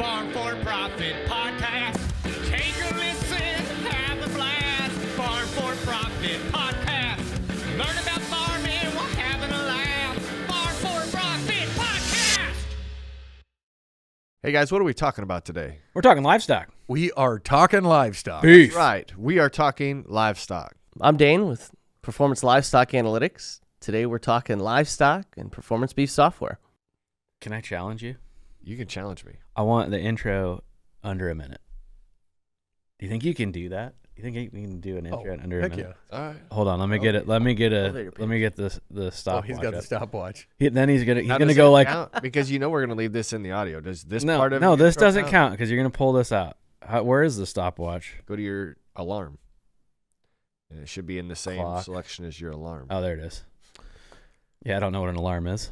Farm4Profit podcast. Take a listen, have a blast. Farm4Profit podcast. Learn about farming while having a laugh. Farm4Profit podcast. Hey guys, what are we talking about today? We're talking livestock. We are talking livestock. Beef. Right, we are talking livestock. I'm Dane with Performance Livestock Analytics. Today we're talking livestock and performance beef software. Can I challenge you? You can challenge me. I want the intro under a minute. Do you think you can do that? You think you can do an intro in under a Heck minute? yeah. All right. Hold on, let me get it. Let me get Hold your let me get the Oh, stopwatch. he's got the up. stopwatch. Then he's Now, gonna does go it like count? Because you know we're gonna leave this in the audio. Does this no part of no the this intro doesn't count because you're gonna pull this out. Where is the stopwatch? Go to your alarm. And it should be in the same Clock. selection as your alarm. Oh, there it is. Yeah, I don't know what an alarm is.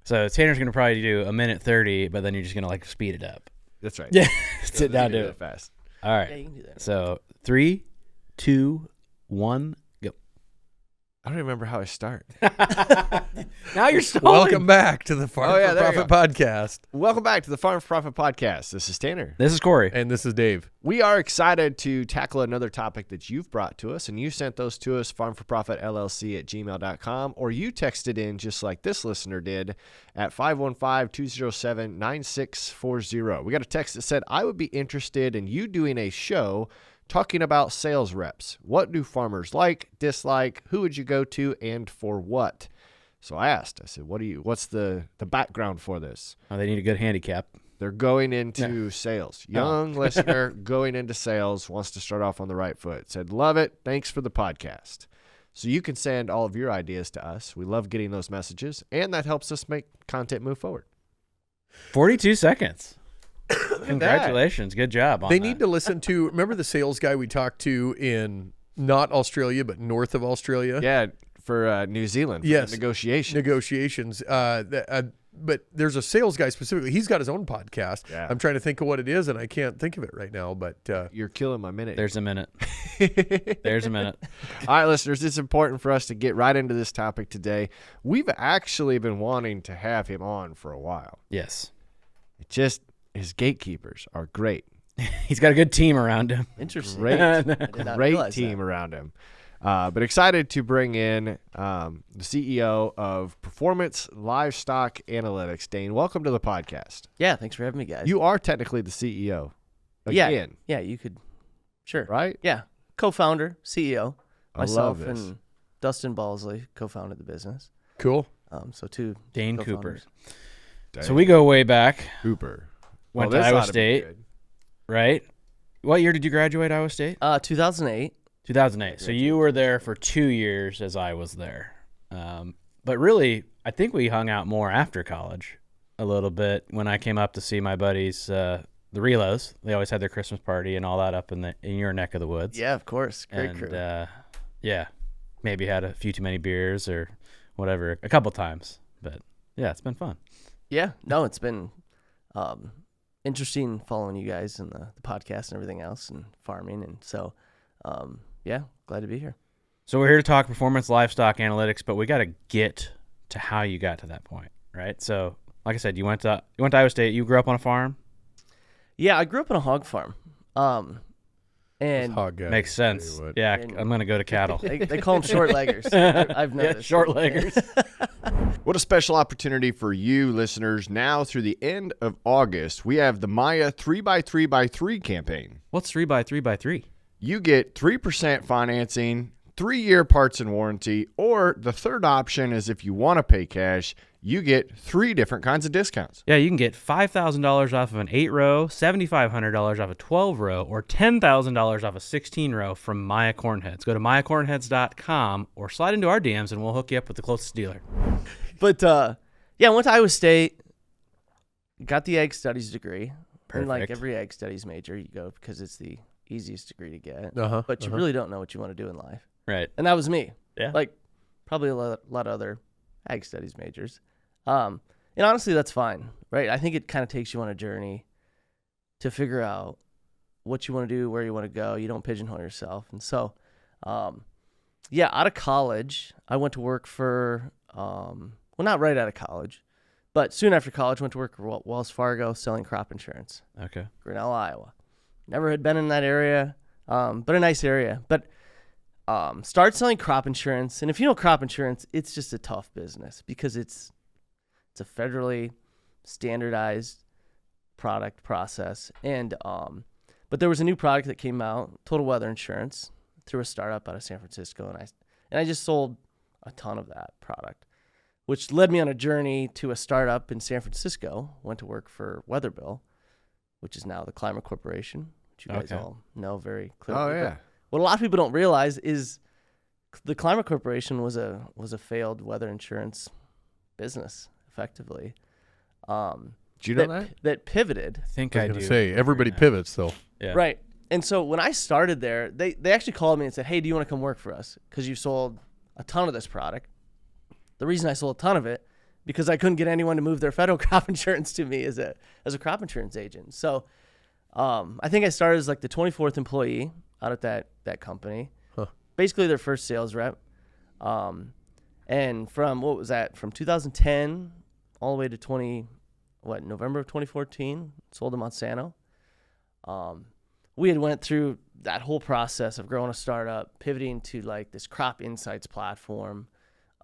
So Tanner's gonna probably do a minute 30, but then you're just gonna like speed it up. That's right. Yeah, sit down, do do it it. fast. All Yeah, right. you can do that. So 3, 2, 1, go. I don't remember how I start. Now you're stalling. Welcome back to the Farm Oh, yeah, for there you Profit podcast. Welcome back to the Farm4Profit podcast. This is Tanner. This is Corey. And this is Dave. We are excited to tackle another topic that you've brought to us, and you sent those to us, farm4profitllc@gmail.com, or you texted in just like this listener did at 515-207-9640. We got a text that said, I would be interested in you doing a show talking about sales reps. What do farmers like, dislike, who would you go to, and for what? So I asked, I said, what's the background for this? Oh, they need a good handicap. They're going into sales. Young listener going into sales, wants to start off on the right foot. Said, love it. Thanks for the podcast. So you can send all of your ideas to us. We love getting those messages, and that helps us make content move forward. 42 seconds. Congratulations. Good job on They that. need to listen to, remember the sales guy we talked to in not Australia, but north of Australia? Yeah, for New Zealand, for Yes. negotiation. Negotiations. But there's a sales guy specifically. He's got his own podcast. Yeah. I'm trying to think of what it is, and I can't think of it right now. But You're killing my minute. There's a minute. There's a minute. All right, listeners, it's important for us to get right into this topic today. We've actually been wanting to have him on for a while. Yes. It just, his gatekeepers are great. He's got a good team around him. Interesting. Great, I did not great realize team that. around him. But excited to bring in the CEO of Performance Livestock Analytics. Dane, welcome to the podcast. Yeah, thanks for having me, guys. You are technically the CEO. yeah, Again, yeah, you could. Sure. right? Yeah, co-founder, CEO. I Myself love this. and Dustin Balsley co-founded the business. cool. So two Dane Kuper. co-founders. So we go way back. Cooper. Went Well, to this Iowa ought to be State, good. right? What year did you graduate Iowa State? 2008. 2008. So you were there for 2 years as I was there. But really, I think we hung out more after college a little bit when I came up to see my buddies, the Relos. They always had their Christmas party and all that up in your neck of the woods. Yeah, of course. Great And, crew. yeah, maybe had a few too many beers or whatever a couple times. But, yeah, it's been fun. Yeah, no, it's been interesting following you guys and the podcast and everything else and farming. And so, yeah, glad to be here. So we're here to talk performance livestock analytics, but we got to get to how you got to that point, right? So, like I said, you went to Iowa State. You grew up on a farm. Yeah, I grew up on a hog farm. And Hog guy. Makes Tell you sense. what. Yeah, And- I'm gonna go to cattle. they call them short leggers. I've Yeah, noticed. short leggers. What a special opportunity for you listeners. Now through the end of August, we have the Maya 3x3x3 campaign. What's 3x3x3? You get 3% financing, 3-year parts and warranty, or the third option is if you want to pay cash, you get 3 different kinds of discounts. Yeah, you can get $5,000 off of an 8-row, $7,500 off a 12-row, or $10,000 off a 16-row from Maya Cornheads. Go to mayacornheads.com or slide into our DMs and we'll hook you up with the closest dealer. But yeah, I went to Iowa State, got the ag studies degree. And like Perfect. every ag studies major, you go because it's the easiest degree to get. Uh-huh, But you really don't know what you want to do in life. Right. And that was me. Yeah. Like probably a lot of other ag studies majors. And honestly, that's fine, right? I think it kind of takes you on a journey to figure out what you want to do, where you want to go. You don't pigeonhole yourself. And so, yeah, out of college, I went to work for, well, not right out of college, But soon after college, went to work for Wells Fargo selling crop insurance. Okay. Grinnell, Iowa. Never had been in that area, but a nice area. But started selling crop insurance. And if you know crop insurance, it's just a tough business because it's a federally standardized product process. And but there was a new product that came out, total weather insurance, through a startup out of San Francisco. And I just sold a ton of that product, which led me on a journey to a startup in San Francisco. Went to work for Weatherbill, which is now the Climate Corporation, which you guys all know very clearly. Oh, yeah. But what a lot of people don't realize is the Climate Corporation was a failed weather insurance business, effectively. Did you know that? That pivoted. I think I was I going do. to say, everybody pivots, though. Yeah. Right. And so when I started there, they actually called me and said, hey, do you want to come work for us? Because you sold a ton of this product. The reason I sold a ton of it, because I couldn't get anyone to move their federal crop insurance to me as a crop insurance agent. So I think I started as like the 24th employee out at that company. Huh. Basically their first sales rep. And from, what was that, from 2010 all the way to November of 2014, sold to Monsanto. We had went through that whole process of growing a startup, pivoting to like this crop insights platform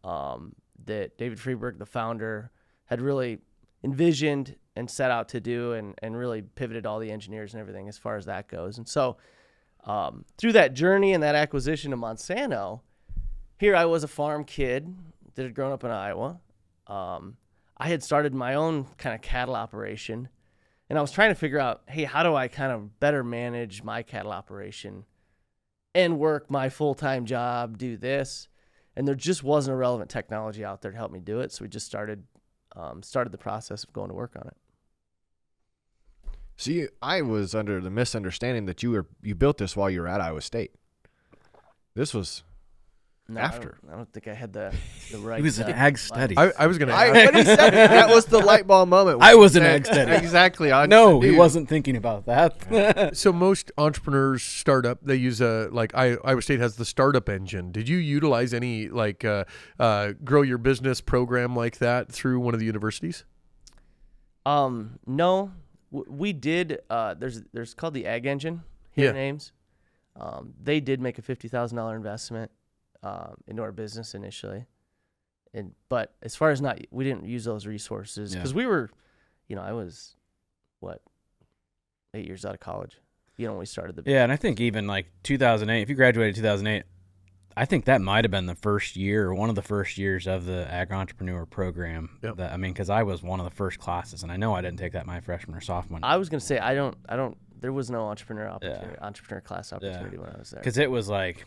that David Friedberg, the founder, had really envisioned and set out to do, and really pivoted all the engineers and everything as far as that goes. And so through that journey and that acquisition of Monsanto, here I was a farm kid that had grown up in Iowa. I had started my own kind of cattle operation, and I was trying to figure out, hey, how do I kind of better manage my cattle operation and work my full-time job, do this? And there just wasn't a relevant technology out there to help me do it. So we just started the process of going to work on it. See, I was under the misunderstanding that you built this while you were at Iowa State. This was after. I don't think I had the right. He was in ag studies. I was going to ask. When he said that was the light bulb moment. I was in ag studies. Exactly. No, he wasn't thinking about that. So most entrepreneurs start up, they use Iowa State has the startup engine. Did you utilize any grow your business program like that through one of the universities? No, we did. There's called the Ag Engine here in Ames. They did make a $50,000 investment into our business initially, but as far as we didn't use those resources because we were, I was 8 years out of college, when we started the business. Yeah, and I think even like 2008, if you graduated 2008, I think that might have been the first year or one of the first years of the Ag Entrepreneur program. Yep. Because I was one of the first classes, and I know I didn't take that my freshman or sophomore. I was gonna say I don't. There was no entrepreneur class opportunity when I was there. Because it was like,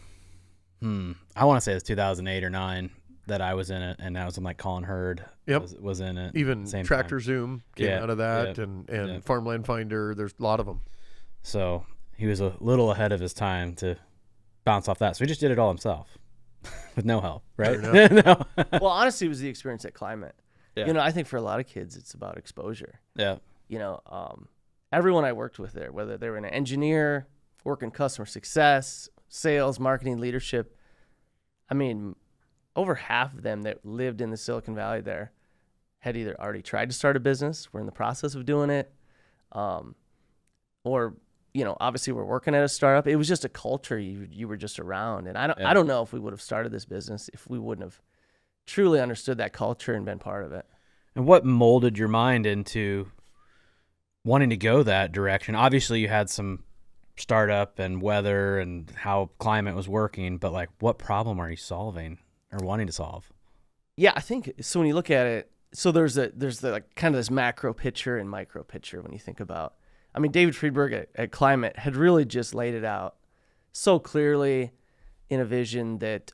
I want to say it was 2008 or 9 that I was in it, and I was in like Colin Hurd. Was in it. Even same Tractor time. Zoom came out of that, and Farmland Finder. There's a lot of them. So he was a little ahead of his time to bounce off that. So he just did it all himself with no help, right? No. Well, honestly, it was the experience at Climate. Yeah. I think for a lot of kids, it's about exposure. Yeah. Everyone I worked with there, whether they were an engineer, working customer success, sales, marketing, leadership, over half of them that lived in the Silicon Valley there had either already tried to start a business, were in the process of doing it, or obviously we're working at a startup. It was just a culture you were just around, and I don't know if we would have started this business if we wouldn't have truly understood that culture and been part of it. And what molded your mind into wanting to go that direction? Obviously, you had some startup and weather and how climate was working, but like, what problem are you solving or wanting to solve? Yeah, I think so. When you look at it, so there's the kind of this macro picture and micro picture when you think about. David Friedberg at Climate had really just laid it out so clearly in a vision that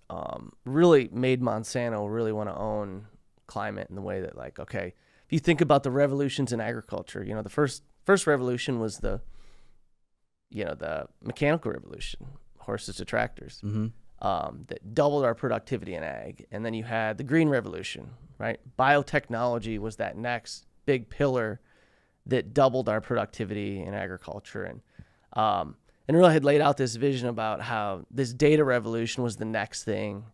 really made Monsanto really want to own climate in the way that, like, okay, if you think about the revolutions in agriculture, the first revolution was the mechanical revolution, horses to tractors, that doubled our productivity in ag. And then you had the green revolution, right? Biotechnology was that next big pillar that doubled our productivity in agriculture. And really had laid out this vision about how this data revolution was the next thing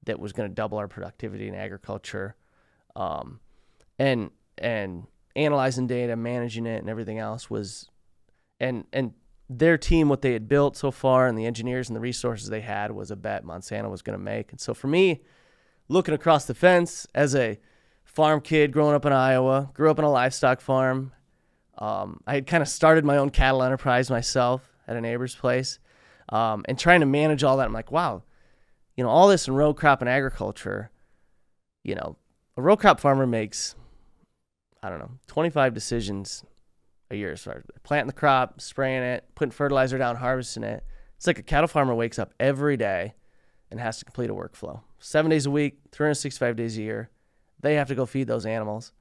that was going to double our productivity in agriculture. And and analyzing data, managing it, and everything else was, and their team, what they had built so far, and the engineers and the resources they had was a bet Monsanto was going to make. And so for me, looking across the fence as a farm kid growing up in Iowa, grew up in a livestock farm. I had kind of started my own cattle enterprise myself at a neighbor's place, and trying to manage all that. I'm like, wow, all this in row crop and agriculture, a row crop farmer makes, 25 decisions a year as far as planting the crop, spraying it, putting fertilizer down, harvesting it. It's like a cattle farmer wakes up every day and has to complete a workflow. 7 days a week, 365 days a year. They have to go feed those animals.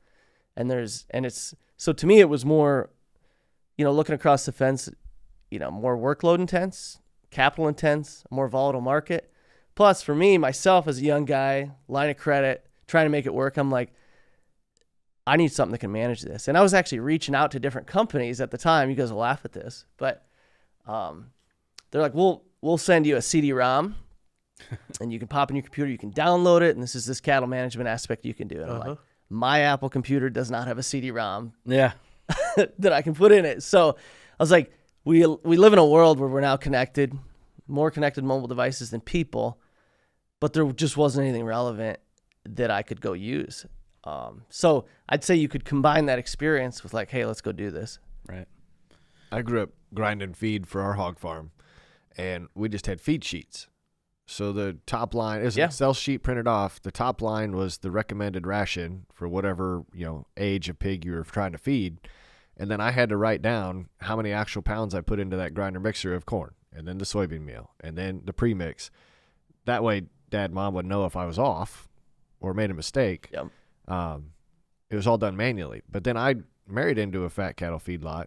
So to me, it was more, looking across the fence, more workload intense, capital intense, more volatile market. Plus for me, myself as a young guy, line of credit, trying to make it work, I'm like, I need something that can manage this. And I was actually reaching out to different companies at the time. You guys will laugh at this, but they're like, we'll send you a CD-ROM and you can pop in your computer, you can download it, and this cattle management aspect you can do. And I'm like, my Apple computer does not have a CD-ROM Yeah. that I can put in it. So I was like, we live in a world where we're now connected, more connected mobile devices than people, but there just wasn't anything relevant that I could go use. So I'd say you could combine that experience with like, hey, let's go do this. Right. I grew up grinding feed for our hog farm, and we just had feed sheets. So the top line is an Excel sheet printed off. The top line was the recommended ration for whatever, age of pig you were trying to feed. And then I had to write down how many actual pounds I put into that grinder mixer of corn, and then the soybean meal, and then the premix. That way Dad and Mom would know if I was off or made a mistake. Yep. It was all done manually. But then I married into a fat cattle feedlot,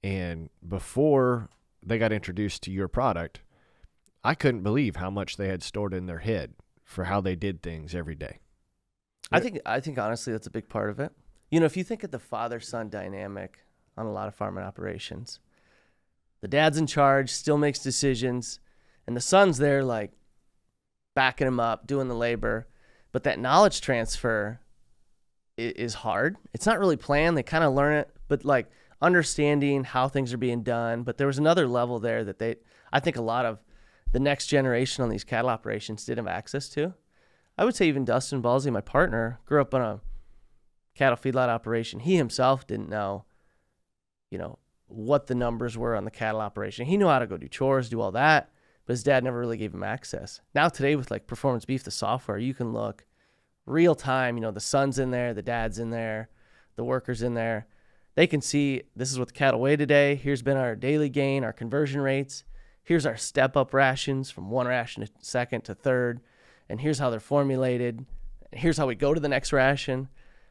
and before they got introduced to your product, I couldn't believe how much they had stored in their head for how they did things every day. I think honestly that's a big part of it. If you think of the father-son dynamic on a lot of farming operations, the dad's in charge, still makes decisions, and the son's there like backing him up, doing the labor. But that knowledge transfer is hard. It's not really planned. They kind of learn it, but like understanding how things are being done. But there was another level there that I think a lot of the next generation on these cattle operations didn't have access to. I would say even Dustin Balsey, my partner, grew up on a cattle feedlot operation. He himself didn't know, what the numbers were on the cattle operation. He knew how to go do chores, do all that, but his dad never really gave him access. Now today with like Performance Beef, the software, you can look real time, the son's in there, the dad's in there, the worker's in there. They can see this is what the cattle weigh today. Here's been our daily gain, our conversion rates. Here's our step-up rations from one ration to second to third. And here's how they're formulated. Here's how we go to the next ration.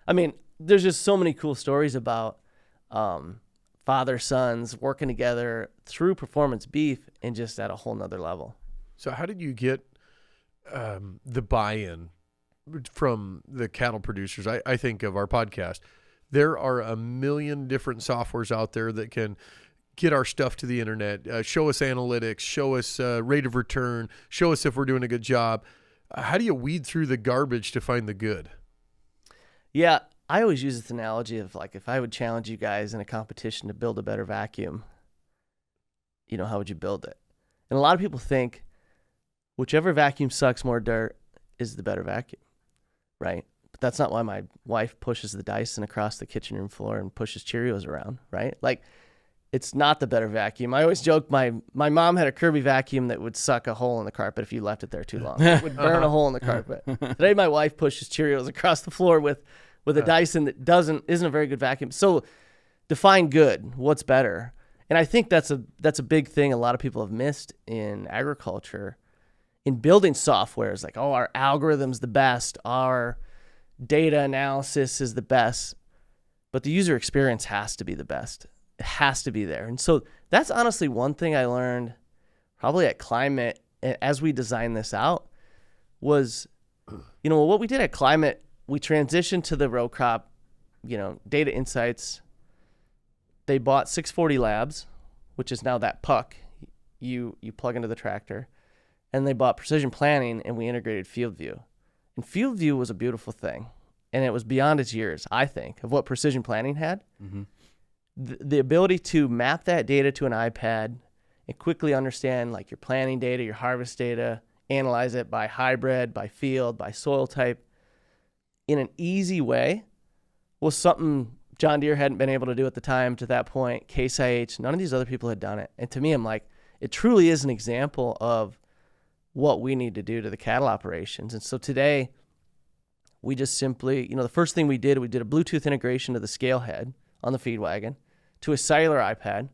I mean, there's just so many cool stories about father, sons working together through Performance Beef and just at a whole nother level. So how did you get the buy-in from the cattle producers? I think of our podcast. There are a million different softwares out there that can get our stuff to the internet, show us analytics, show us rate of return, show us if we're doing a good job. How do you weed through the garbage to find the good? Yeah, I always use this analogy of like if I would challenge you guys in a competition to build a better vacuum, how would you build it? And a lot of people think whichever vacuum sucks more dirt is the better vacuum, right? But that's not why my wife pushes the Dyson across the kitchen room floor and pushes Cheerios around, right? Like, it's not the better vacuum. I always joke my mom had a Kirby vacuum that would suck a hole in the carpet if you left it there too long. It would burn a hole in the carpet. Today my wife pushes Cheerios across the floor with a Dyson that isn't a very good vacuum. So define good. What's better? And I think that's a big thing a lot of people have missed in agriculture. In building software, is like, our algorithm's the best, our data analysis is the best, but the user experience has to be the best. It has to be there. And so that's honestly one thing I learned probably at Climate as we designed this out was, what we did at Climate, we transitioned to the row crop, data insights. They bought 640 Labs, which is now that puck you plug into the tractor. And they bought Precision Planning, and we integrated Field View. And Field View was a beautiful thing. and it was beyond its years, I think, of what precision planting had. Mm-hmm. The ability to map that data to an iPad and quickly understand like your planting data, your harvest data, analyze it by hybrid, by field, by soil type in an easy way was something John Deere hadn't been able to do at the time to that point. Case IH, none of these other people had done it. And to me, I'm like, it truly is an example of what we need to do to the cattle operations. And so today, we just simply, the first thing we did a Bluetooth integration to the scale head on the feed wagon to a cellular iPad. And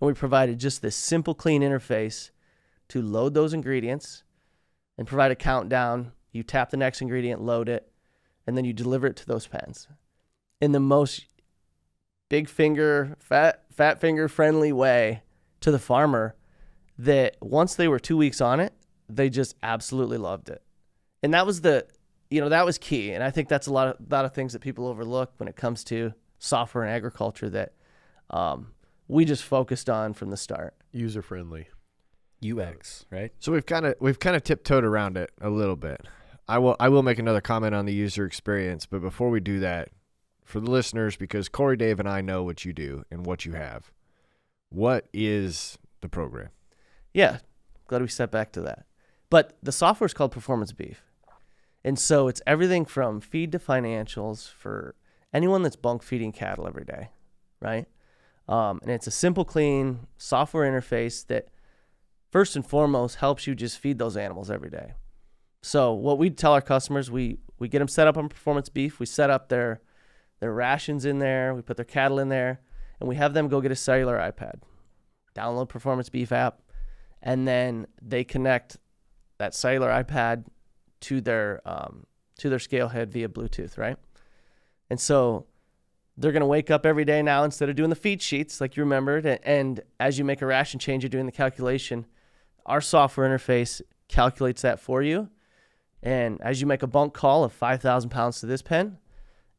we provided just this simple, clean interface to load those ingredients and provide a countdown. You tap the next ingredient, load it, and then you deliver it to those pens in the most big finger, fat finger friendly way to the farmer that once they were 2 weeks on it, they just absolutely loved it. And that was that was key. And I think that's a lot of things that people overlook when it comes to software and agriculture that we just focused on from the start. User-friendly. UX, right? So we've kind of tiptoed around it a little bit. I will make another comment on the user experience, but before we do that, for the listeners, because Corey, Dave, and I know what you do and what you have, what is the program? Yeah, glad we stepped back to that. But the software is called Performance Beef. And so it's everything from feed to financials for anyone that's bulk feeding cattle every day, right? And it's a simple, clean software interface that first and foremost helps you just feed those animals every day. So what we tell our customers, we get them set up on Performance Beef. We set up their rations in there. We put their cattle in there, and we have them go get a cellular iPad, download Performance Beef app, and then they connect that cellular iPad to their scale head via Bluetooth, right? And so they're going to wake up every day now instead of doing the feed sheets like you remembered, and as you make a ration change, you're doing the calculation. Our software interface calculates that for you, and as you make a bulk call of 5,000 pounds to this pen,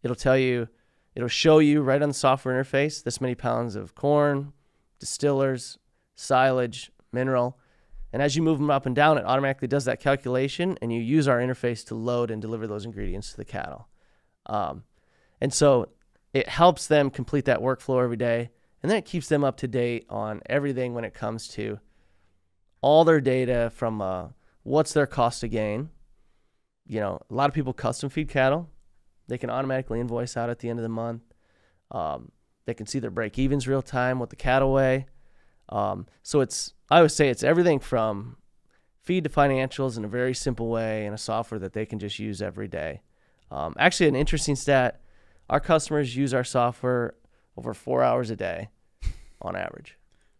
it'll show you right on the software interface this many pounds of corn, distillers, silage, mineral. And as you move them up and down, it automatically does that calculation, and you use our interface to load and deliver those ingredients to the cattle. And so it helps them complete that workflow every day, and then it keeps them up to date on everything when it comes to all their data from what's their cost to gain. A lot of people custom feed cattle. They can automatically invoice out at the end of the month. They can see their break-evens real time, what the cattle weigh. So I always say it's everything from feed to financials in a very simple way and a software that they can just use every day. Actually, an interesting stat, our customers use our software over 4 hours a day on average.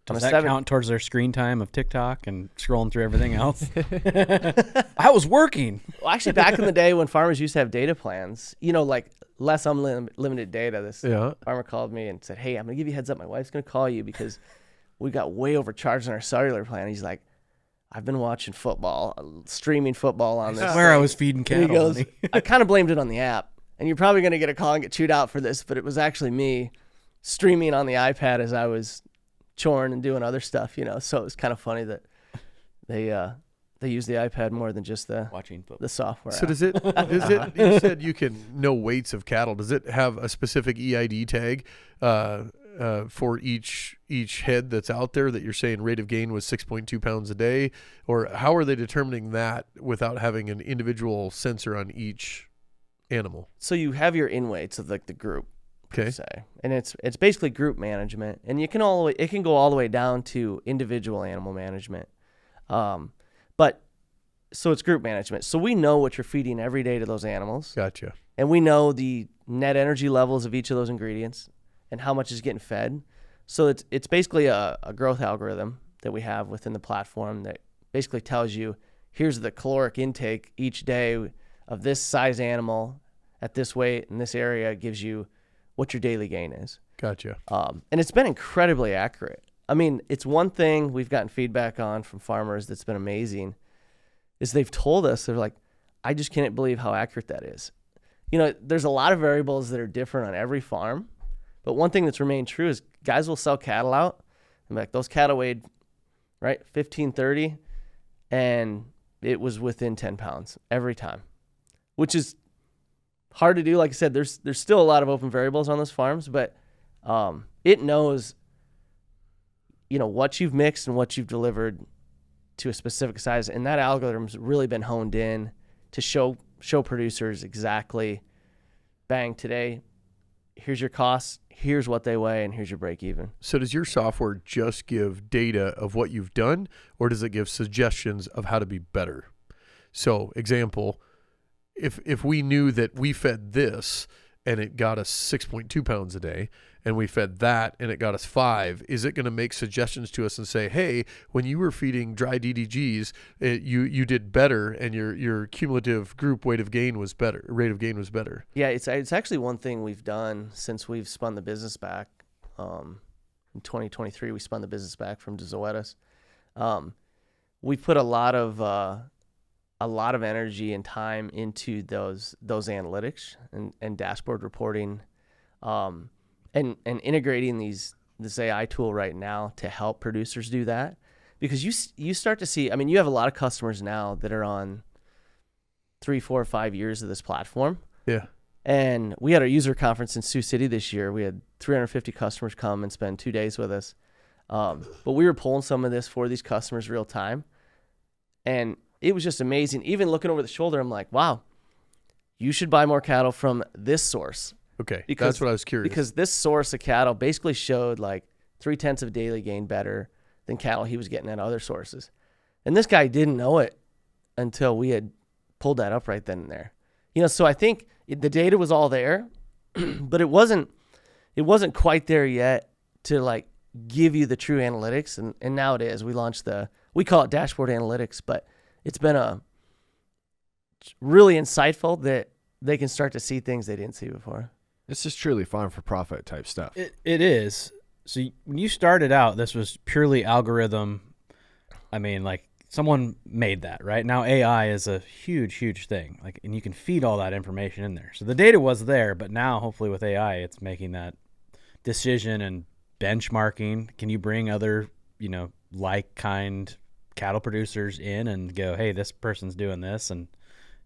Does that count towards their screen time of TikTok and scrolling through everything else? I was working. Well, actually, back in the day when farmers used to have data plans, like less unlimited data, this farmer called me and said, "Hey, I'm going to give you a heads up. My wife's going to call you because we got way overcharged on our cellular plan." He's like, "I've been watching football, streaming football on this." That's where I was feeding cattle. He goes, I kind of blamed it on the app. And you're probably going to get a call and get chewed out for this, but it was actually me streaming on the iPad as I was choring and doing other stuff, So it was kind of funny that they use the iPad more than just watching football. The software. So does it? You said you can know weights of cattle. Does it have a specific EID tag for each head that's out there that you're saying rate of gain was 6.2 pounds a day, or how are they determining that without having an individual sensor on each animal? So you have your in weights of like the group, okay, say, and it's basically group management, and it can go all the way down to individual animal management. But so it's group management. So we know what you're feeding every day to those animals. Gotcha. And we know the net energy levels of each of those ingredients and how much is getting fed. So it's basically a growth algorithm that we have within the platform that basically tells you here's the caloric intake each day of this size animal at this weight in this area. Gives you what your daily gain is. Gotcha. And it's been incredibly accurate. I mean, it's one thing we've gotten feedback on from farmers that's been amazing is they've told us, they're like, I just can't believe how accurate that is. There's a lot of variables that are different on every farm, but one thing that's remained true is guys will sell cattle out and be like, those cattle weighed, right, 1530, and it was within 10 pounds every time, which is hard to do. Like I said, there's still a lot of open variables on those farms, but it knows, what you've mixed and what you've delivered to a specific size, and that algorithm's really been honed in to show producers exactly, bang, today, here's your costs, here's what they weigh, and here's your break even. So does your software just give data of what you've done, or does it give suggestions of how to be better? So example, if we knew that we fed this and it got us 6.2 pounds a day, and we fed that and it got us 5, is it going to make suggestions to us and say, hey, when you were feeding dry DDGs, you did better, and your cumulative group rate of gain was better? Yeah, it's actually one thing we've done since we've spun the business back. In 2023, we spun the business back from Zoetis. We put a lot of energy and time into those analytics and dashboard reporting, and integrating this AI tool right now to help producers do that, because you start to see, you have a lot of customers now that are on 3, 4, 5 years of this platform. Yeah. And we had our user conference in Sioux City this year. We had 350 customers come and spend 2 days with us. But we were pulling some of this for these customers real time. And it was just amazing. Even looking over the shoulder, I'm like, wow, you should buy more cattle from this source. Okay, that's what I was curious. Because this source of cattle basically showed like 0.3 of daily gain better than cattle he was getting at other sources. And this guy didn't know it until we had pulled that up right then and there. So I think the data was all there, but it wasn't quite there yet to like give you the true analytics. And now it is. We call it dashboard analytics, but it's been really insightful that they can start to see things they didn't see before. This is truly farm-for-profit type stuff. It is. So when you started out, this was purely algorithm. Like someone made that, right? Now AI is a huge, huge thing. And you can feed all that information in there. So the data was there, but now hopefully with AI, it's making that decision and benchmarking. Can you bring other, like kind cattle producers in and go, hey, this person's doing this, and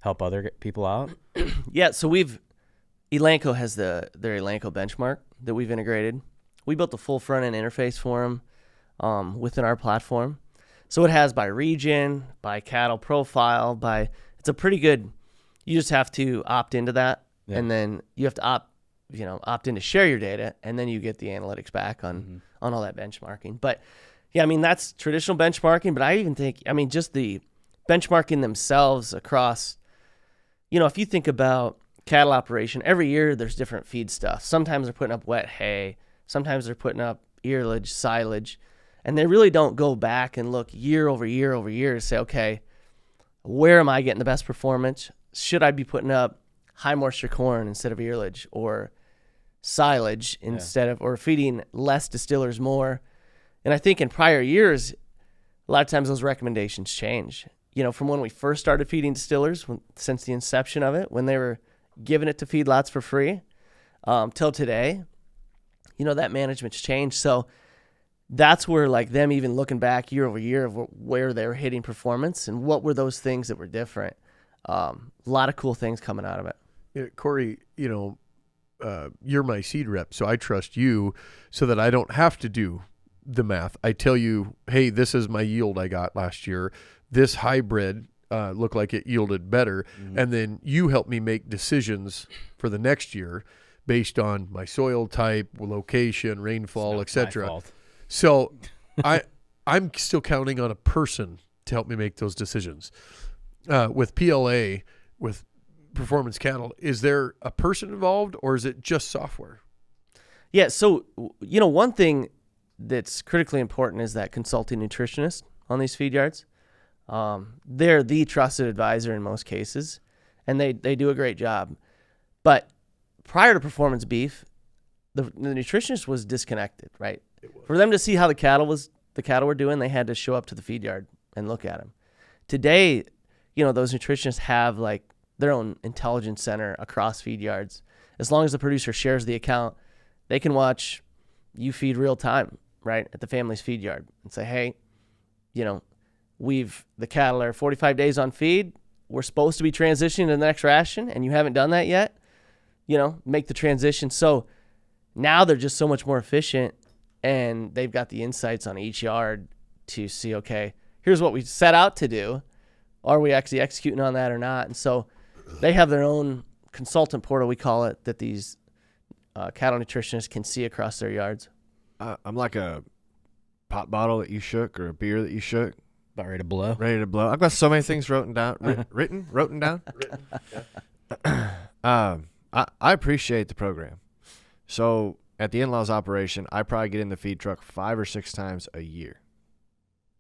help other people out? Yeah. So Elanco has their Elanco benchmark that we've integrated. We built the full front end interface for them within our platform. So it has by region, by cattle profile, it's a pretty good, you just have to opt into that. Yeah. And then you have to opt in to share your data, and then you get the analytics back on all that benchmarking. But yeah, that's traditional benchmarking, but I even think, just the benchmarking themselves across, if you think about cattle operation, every year there's different feed stuff. Sometimes they're putting up wet hay, sometimes they're putting up earlage, silage, and they really don't go back and look year over year over year to say, okay, where am I getting the best performance? Should I be putting up high moisture corn instead of earlage, or silage instead of, or feeding less distillers more? And I think in prior years, a lot of times those recommendations change. From when we first started feeding distillers, since the inception of it, when they were giving it to feedlots for free, till today, that management's changed. So that's where them even looking back year over year of where they were hitting performance and what were those things that were different. A lot of cool things coming out of it. Yeah, Corey, you're my seed rep, so I trust you so that I don't have to do the math. I tell you, hey, this is my yield I got last year. This hybrid looked like it yielded better. Mm-hmm. And then you help me make decisions for the next year based on my soil type, location, rainfall, etc. So I'm still counting on a person to help me make those decisions. With PLA, with Performance Cattle, is there a person involved, or is it just software? Yeah, so one thing that's critically important is that consulting nutritionist on these feed yards. They're the trusted advisor in most cases, and they do a great job. But prior to Performance Beef, the nutritionist was disconnected, right? For them to see how the cattle were doing, they had to show up to the feed yard and look at them. Today, those nutritionists have their own intelligence center across feed yards. As long as the producer shares the account, they can watch you feed real time, right, at the family's feed yard and say, hey, the cattle are 45 days on feed. We're supposed to be transitioning to the next ration, and you haven't done that yet. make the transition. So now they're just so much more efficient, and they've got the insights on each yard to see, okay, here's what we set out to do. Are we actually executing on that or not? And so they have their own consultant portal, we call it, that these cattle nutritionists can see across their yards. I'm like a pop bottle that you shook or a beer that you shook. About ready to blow. Ready to blow. I've got so many things written down. Written down. I appreciate the program. So at the in-laws operation, I probably get in the feed truck 5 or 6 times a year.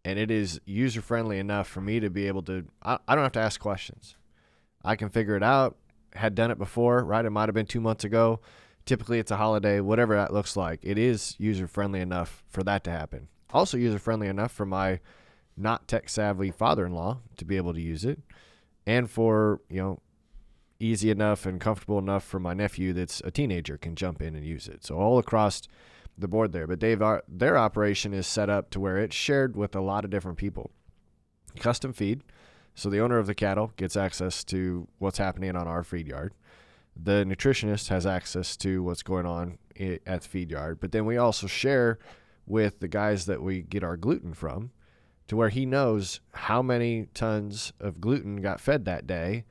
And it is user-friendly enough for me to be able to, I don't have to ask questions. I can figure it out. Had done it before, right? It might have been 2 months ago. Typically it's a holiday, whatever that looks like. It is user-friendly enough for that to happen. Also user-friendly enough for my not tech-savvy father-in-law to be able to use it. And for, easy enough and comfortable enough for my nephew that's a teenager can jump in and use it. So all across the board there. But their operation is set up to where it's shared with a lot of different people. Custom feed. So the owner of the cattle gets access to what's happening on our feed yard. The nutritionist has access to what's going on at the feed yard. But then we also share with the guys that we get our gluten from, to where he knows how many tons of gluten got fed that day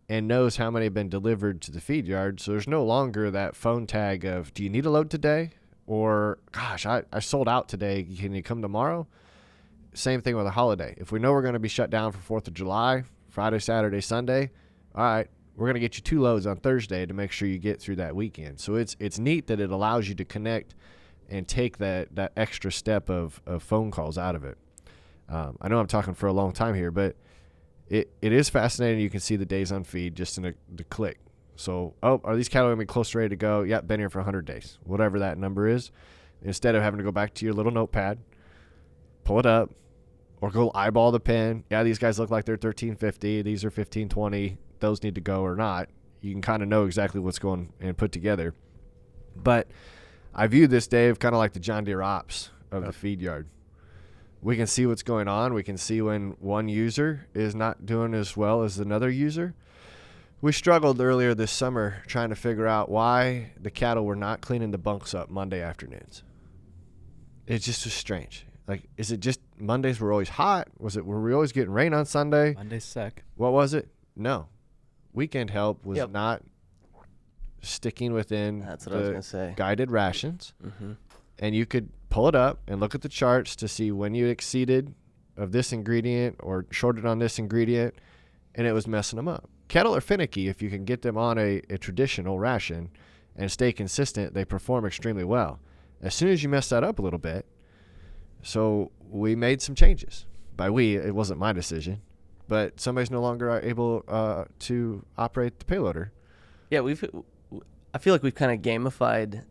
and knows how many have been delivered to the feed yard. So there's no longer that phone tag of, do you need a load today? Or, gosh, I sold out today. Can you come tomorrow? Same thing with a holiday. If we know we're going to be shut down for 4th of July, Friday, Saturday, Sunday, all right, we're going to get you 2 loads on Thursday to make sure you get through that weekend. So it's neat that it allows you to connect and take that extra step of phone calls out of it. I know I'm talking for a long time here, but it is fascinating. You can see the days on feed just in the click. So, are these cattle going to be close to ready to go? Yeah, been here for 100 days, whatever that number is. Instead of having to go back to your little notepad, pull it up, or go eyeball the pen. Yeah, these guys look like they're 1350. These are 1520. Those need to go or not. You can kind of know exactly what's going and put together. But I view this, Dave, kind of like the John Deere ops of the feed yard. We can see what's going on. We can see when one user is not doing as well as another user. We struggled earlier this summer trying to figure out why the cattle were not cleaning the bunks up Monday afternoons. It just was strange. Like, is it just Mondays were always hot? Were we always getting rain on Sunday? Mondays suck. What was it? No. Weekend help was not sticking within That's what I was gonna say. Guided rations. Mm-hmm. And you could pull it up and look at the charts to see when you exceeded of this ingredient or shorted on this ingredient, and it was messing them up. Cattle are finicky. If you can get them on a traditional ration and stay consistent, they perform extremely well. As soon as you mess that up a little bit, so we made some changes. By we, it wasn't my decision, but somebody's no longer able to operate the payloader. Yeah, I feel like we've kind of gamified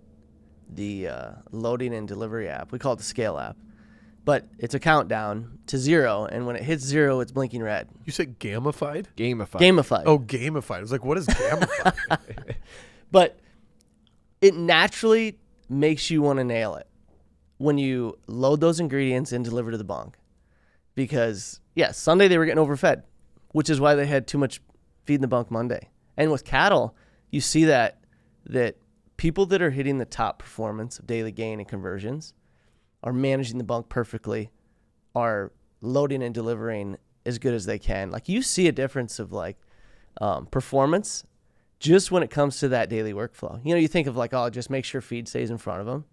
the loading and delivery app. We call it the scale app. But it's a countdown to 0, and when it hits 0, it's blinking red. You said gamified? Gamified. Oh, gamified. I was like, what is gamified? But it naturally makes you want to nail it when you load those ingredients and deliver to the bunk. Because, Sunday they were getting overfed, which is why they had too much feed in the bunk Monday. And with cattle, you see that people that are hitting the top performance of daily gain and conversions are managing the bunk perfectly, are loading and delivering as good as they can. Like, you see a difference of performance just when it comes to that daily workflow. You think of just make sure feed stays in front of them.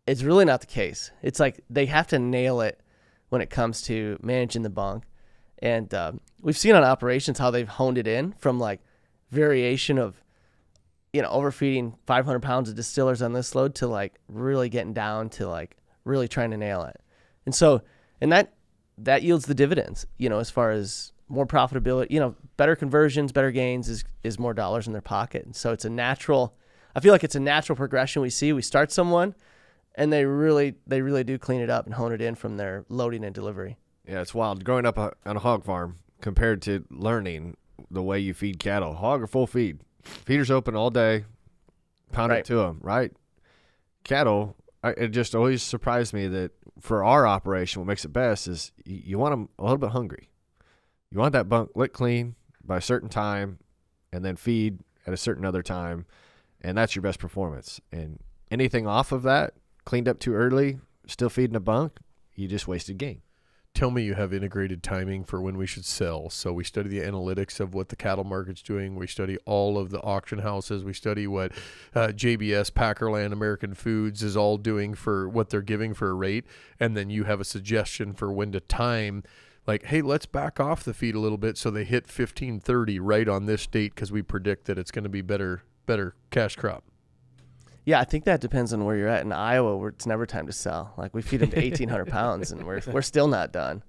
It's really not the case. It's like they have to nail it when it comes to managing the bunk. And we've seen on operations how they've honed it in from variation of overfeeding 500 pounds of distillers on this load to really getting down to really trying to nail it. And so, and that yields the dividends, as far as more profitability, better conversions, better gains is more dollars in their pocket. And so I feel like it's a natural progression we see. We start someone and they really do clean it up and hone it in from their loading and delivery. Yeah, it's wild. Growing up on a hog farm compared to learning the way you feed cattle. Hog or full feed. Feeders open all day, pound it to them, right? Cattle, it just always surprised me that for our operation, what makes it best is you want them a little bit hungry. You want that bunk lick clean by a certain time and then feed at a certain other time. and that's your best performance. And anything off of that, cleaned up too early, still feeding a bunk, you just wasted gain. Tell me you have integrated timing for when we should sell. So we study the analytics of what the cattle market's doing. We study all of the auction houses. We study what JBS, Packerland, American Foods is all doing for what they're giving for a rate. And then you have a suggestion for when to time, like, hey, let's back off the feed a little bit so they hit 1530 right on this date because we predict that it's going to be better cash crop. Yeah, I think that depends on where you're at. In Iowa, where it's never time to sell. Like, we feed them to 1,800 pounds, and we're still not done.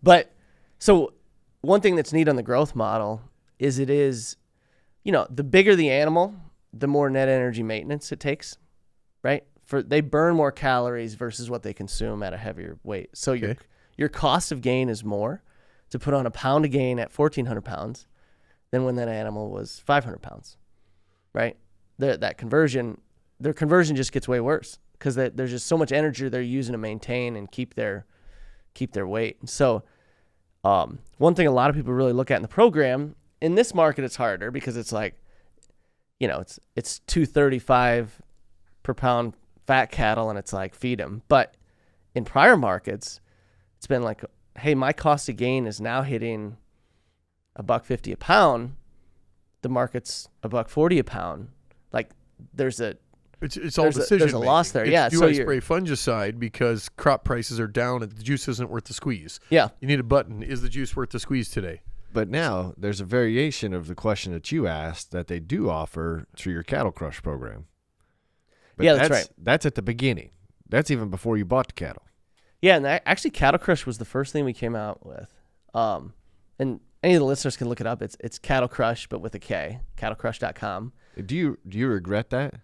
But so one thing that's neat on the growth model is it is, the bigger the animal, the more net energy maintenance it takes, right? They burn more calories versus what they consume at a heavier weight. So your cost of gain is more to put on a pound of gain at 1,400 pounds than when that animal was 500 pounds, right? Their conversion just gets way worse because there's just so much energy they're using to maintain and keep their weight. So one thing a lot of people really look at in the program, in this market it's harder because it's like, it's 235 per pound fat cattle and it's like feed them. But in prior markets, it's been like, hey, my cost of gain is now hitting $1.50 a pound. The market's $1.40 a pound. Like there's all decision. There's a loss there. Do I spray fungicide because crop prices are down and the juice isn't worth the squeeze? Yeah. You need a button. Is the juice worth the squeeze today? But now there's a variation of the question that you asked that they do offer through your Cattle Krush program. But yeah, that's right. That's at the beginning. That's even before you bought the cattle. Yeah, and actually Cattle Krush was the first thing we came out with. And any of the listeners can look it up. It's Cattle Krush, but with a K, cattlekrush.com. Do you regret that?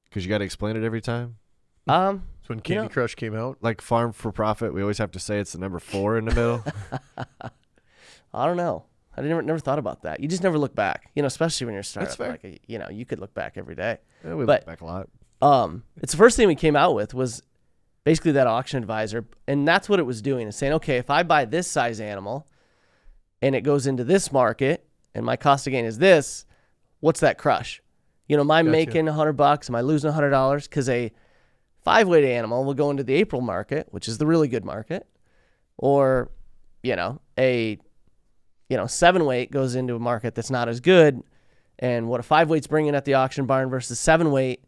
Because you got to explain it every time? So when Candy Crush came out? Like Farm4Profit, we always have to say it's the number 4 in the middle. I don't know. I never thought about that. You just never look back, especially when you're starting. That's fair. Like, you could look back every day. Yeah, we look back a lot. It's the first thing we came out with was basically that auction advisor. And that's what it was doing, is saying, okay, if I buy this size animal and it goes into this market and my cost of gain is this, what's that crush? Am I making $100? Am I losing $100? Because a 5-weight animal will go into the April market, which is the really good market, or a 7-weight goes into a market that's not as good, and what a 5-weight's bringing at the auction barn versus 7-weight,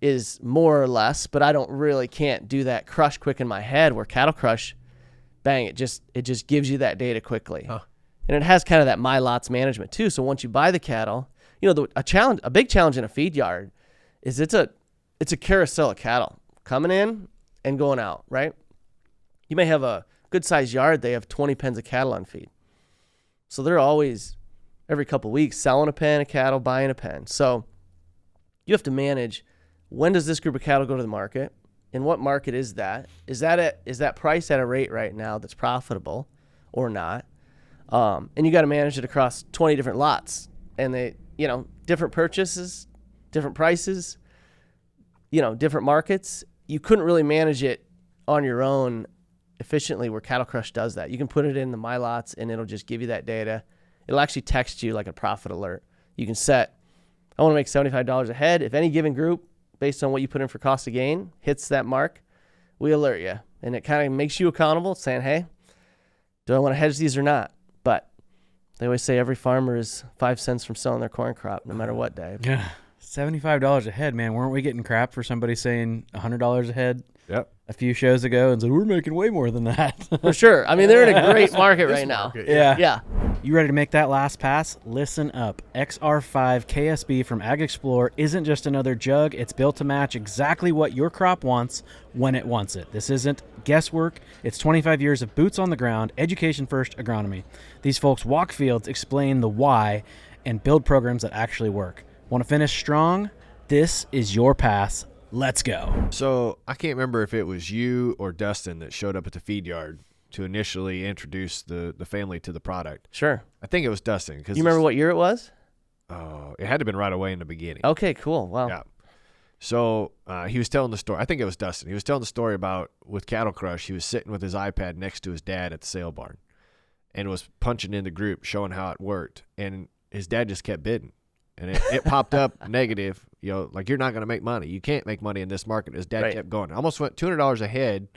is more or less. But I can't do that crush quick in my head. Where Cattle Krush, bang, it just gives you that data quickly, and it has kind of that my lots management too. So once you buy the cattle. A big challenge in a feed yard is it's a carousel of cattle coming in and going out, right? You may have a good sized yard. They have 20 pens of cattle on feed. So they're always every couple of weeks selling a pen of cattle, buying a pen. So you have to manage, when does this group of cattle go to the market? And what market is that? Is that price at a rate right now that's profitable or not? And you got to manage it across 20 different lots. And they, different purchases, different prices, different markets. You couldn't really manage it on your own efficiently, where Cattle Krush does that. You can put it in the My Lots and it'll just give you that data. It'll actually text you like a profit alert. You can set, I want to make $75 a head. If any given group, based on what you put in for cost of gain, hits that mark, we alert you. And it kind of makes you accountable, saying, hey, do I want to hedge these or not? But they always say every farmer is 5 cents from selling their corn crop, no matter what day. Yeah, $75 a head, man. Weren't we getting crap for somebody saying $100 a head? Yep. A few shows ago, and said we're making way more than that. For sure. I mean, they're in a great market right now. Yeah. You ready to make that last pass? Listen up. XR5 KSB from Ag Explorer isn't just another jug. It's built to match exactly what your crop wants when it wants it. This isn't guesswork. It's 25 years of boots on the ground, education-first agronomy. These folks walk fields, explain the why, and build programs that actually work. Want to finish strong? This is your pass. Let's go. So I can't remember if it was you or Dustin that showed up at the feed yard to initially introduce the family to the product. Sure. I think it was Dustin. You remember what year it was? Oh, it had to have been right away in the beginning. Okay, cool. Wow. Yeah. So he was telling the story. I think it was Dustin. He was telling the story about with Cattle Krush, he was sitting with his iPad next to his dad at the sale barn and was punching in the group, showing how it worked. And his dad just kept bidding. and it popped up negative. You know, like, you're not going to make money. You can't make money in this market. His dad Right. kept going. Almost went $200 ahead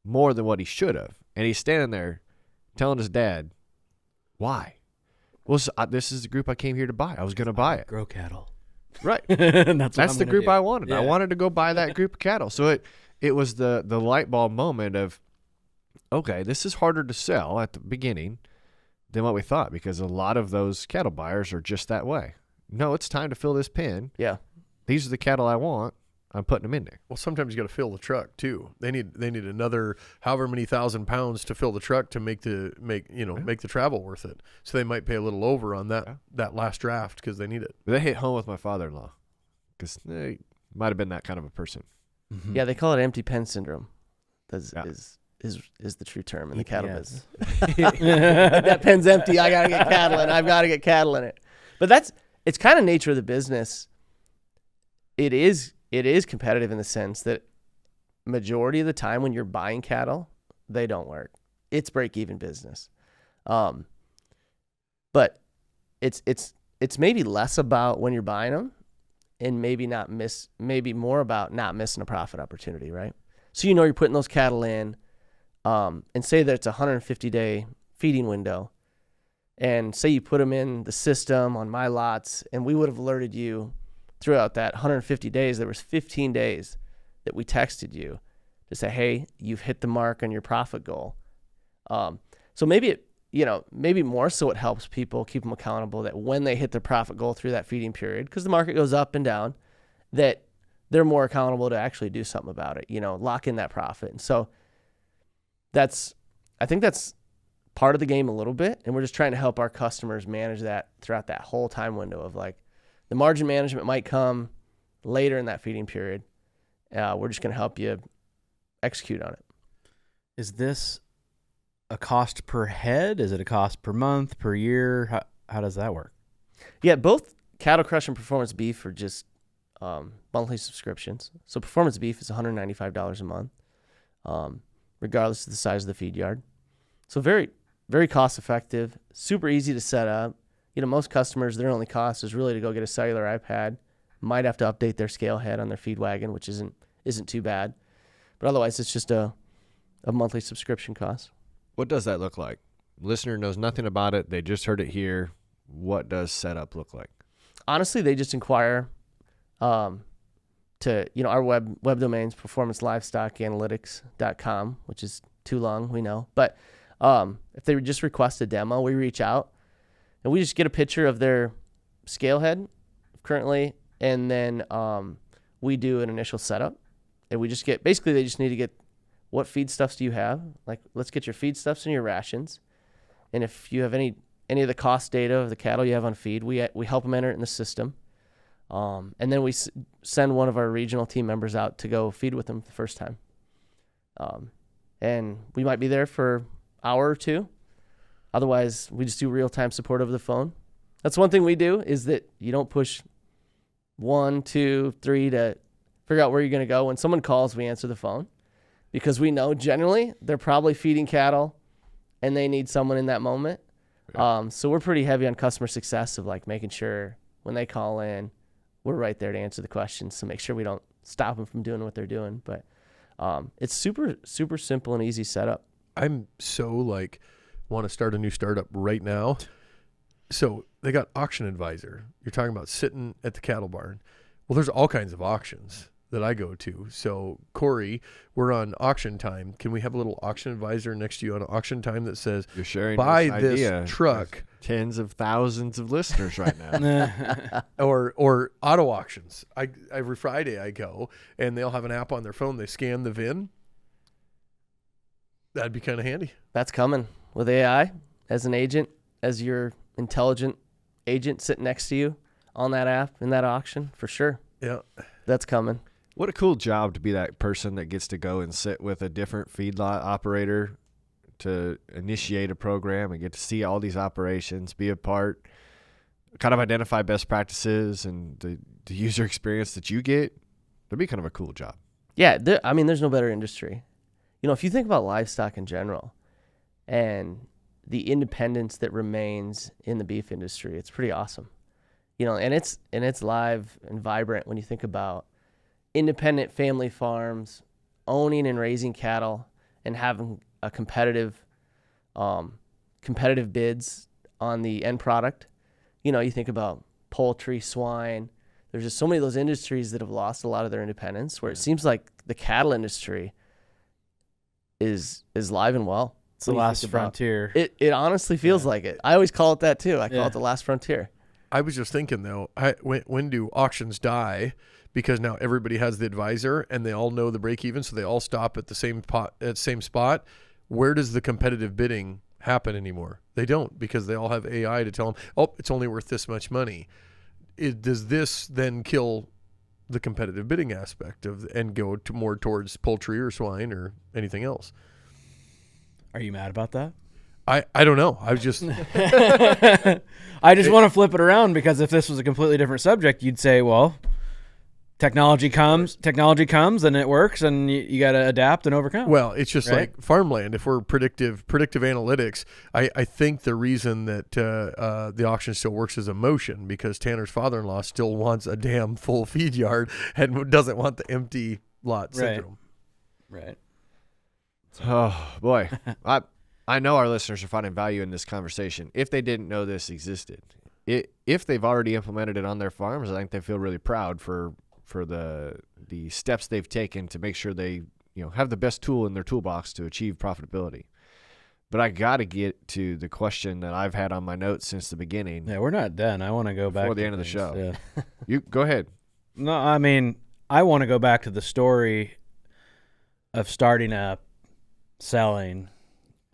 more than what he should have. And he's standing there telling his dad, why? Well, this is the group I came here to buy. I was going to buy it. Grow cattle. Right. That's the group I wanted. I Yeah. wanted to go buy that group of cattle. So it was the light bulb moment of, okay, this is harder to sell at the beginning than what we thought, because a lot of those cattle buyers are just that way. No, it's time to fill this pen. Yeah. These are the cattle I want. I'm putting them in there. Well, sometimes you got to fill the truck too. They need another however many thousand pounds to fill the truck to make the travel worth it. So they might pay a little over on that last draft because they need it. But they hit home with my father-in-law, because they might have been that kind of a person. Mm-hmm. Yeah, they call it empty pen syndrome. That's Yeah. is the true term in the cattle Yes. business. That pen's empty. I gotta get cattle in. I've got to get cattle in it. But it's kind of nature of the business. It is competitive in the sense that majority of the time when you're buying cattle, they don't work. It's break-even business. But it's maybe less about when you're buying them, and maybe more about not missing a profit opportunity, right? So you're putting those cattle in, and say that it's a 150-day feeding window, and say you put them in the system on my lots, and we would have alerted you throughout that 150 days. There was 15 days that we texted you to say, hey, you've hit the mark on your profit goal. So maybe maybe more so it helps people keep them accountable that when they hit their profit goal through that feeding period, because the market goes up and down, that they're more accountable to actually do something about it, lock in that profit. And so I think that's part of the game a little bit. And we're just trying to help our customers manage that throughout that whole time window of, like, the margin management might come later in that feeding period. We're just going to help you execute on it. Is this a cost per head? Is it a cost per month, per year? How does that work? Yeah, both Cattle Krush and Performance Beef are just monthly subscriptions. So Performance Beef is $195 a month, regardless of the size of the feed yard. So very, very cost effective, super easy to set up. Most customers, their only cost is really to go get a cellular iPad. Might have to update their scale head on their feed wagon, which isn't too bad. But otherwise, it's just a monthly subscription cost. What does that look like? Listener knows nothing about it. They just heard it here. What does setup look like? Honestly, they just inquire to our web domains, Performance Livestock Analytics.com, which is too long, we know. But if they just request a demo, we reach out and we just get a picture of their scale head currently, and then we do an initial setup. And we just get, basically they just need to get, what feedstuffs do you have? Like, let's get your feedstuffs and your rations. And if you have any of the cost data of the cattle you have on feed, we help them enter it in the system. And then we send one of our regional team members out to go feed with them the first time. And we might be there for an hour or two. Otherwise, we just do real-time support over the phone. That's one thing we do, is that you don't push 1, 2, 3 to figure out where you're going to go. When someone calls, we answer the phone, because we know generally they're probably feeding cattle and they need someone in that moment. Yeah. So we're pretty heavy on customer success of, like, making sure when they call in, we're right there to answer the questions to make sure we don't stop them from doing what they're doing. But it's super, super simple and easy setup. I'm so, want to start a new startup right now. So they got Auction Advisor. You're talking about sitting at the cattle barn. Well, there's all kinds of auctions that I go to. So, Corey, we're on auction time. Can we have a little Auction Advisor next to you on auction time that says, you're sharing buy this idea this truck? with tens of thousands of listeners right now. or auto auctions. Every Friday I go, and they'll have an app on their phone. They scan the VIN. That'd be kind of handy. That's coming with AI as an agent, as your intelligent agent sitting next to you on that app in that auction, for sure. Yeah. That's coming. What a cool job to be that person that gets to go and sit with a different feedlot operator to initiate a program and get to see all these operations, be a part, kind of identify best practices and the user experience that you get. That'd be kind of a cool job. Yeah, there's no better industry. If you think about livestock in general and the independence that remains in the beef industry, it's pretty awesome. and it's live and vibrant when you think about independent family farms owning and raising cattle and having a competitive bids on the end product. You think about poultry, swine. There's just so many of those industries that have lost a lot of their independence, where it seems like the cattle industry is live and well. It's the last frontier. It honestly feels like it. I always call it that too. I call it the last frontier. I was just thinking though, when do auctions die? Because now everybody has the advisor and they all know the break even, so they all stop at the same spot. Where does the competitive bidding happen anymore? They don't, because they all have AI to tell them, oh, it's only worth this much money. Does this then kill the competitive bidding aspect and go to more towards poultry or swine or anything else? Are you mad about that? I don't know. I was just I just want to flip it around, because if this was a completely different subject, you'd say, well, technology comes and it works, and you got to adapt and overcome. Well, it's just right? like farmland. If we're predictive analytics, I think the reason that the auction still works is emotion, because Tanner's father-in-law still wants a damn full feed yard and doesn't want the empty lot syndrome. Right. Oh boy, I know our listeners are finding value in this conversation. If they didn't know this existed, if they've already implemented it on their farms, I think they feel really proud for the steps they've taken to make sure they have the best tool in their toolbox to achieve profitability. But I got to get to the question that I've had on my notes since the beginning. Yeah, we're not done. I want to go back before the end of the show. Yeah. You go ahead. No, I mean, I want to go back to the story of starting up, selling,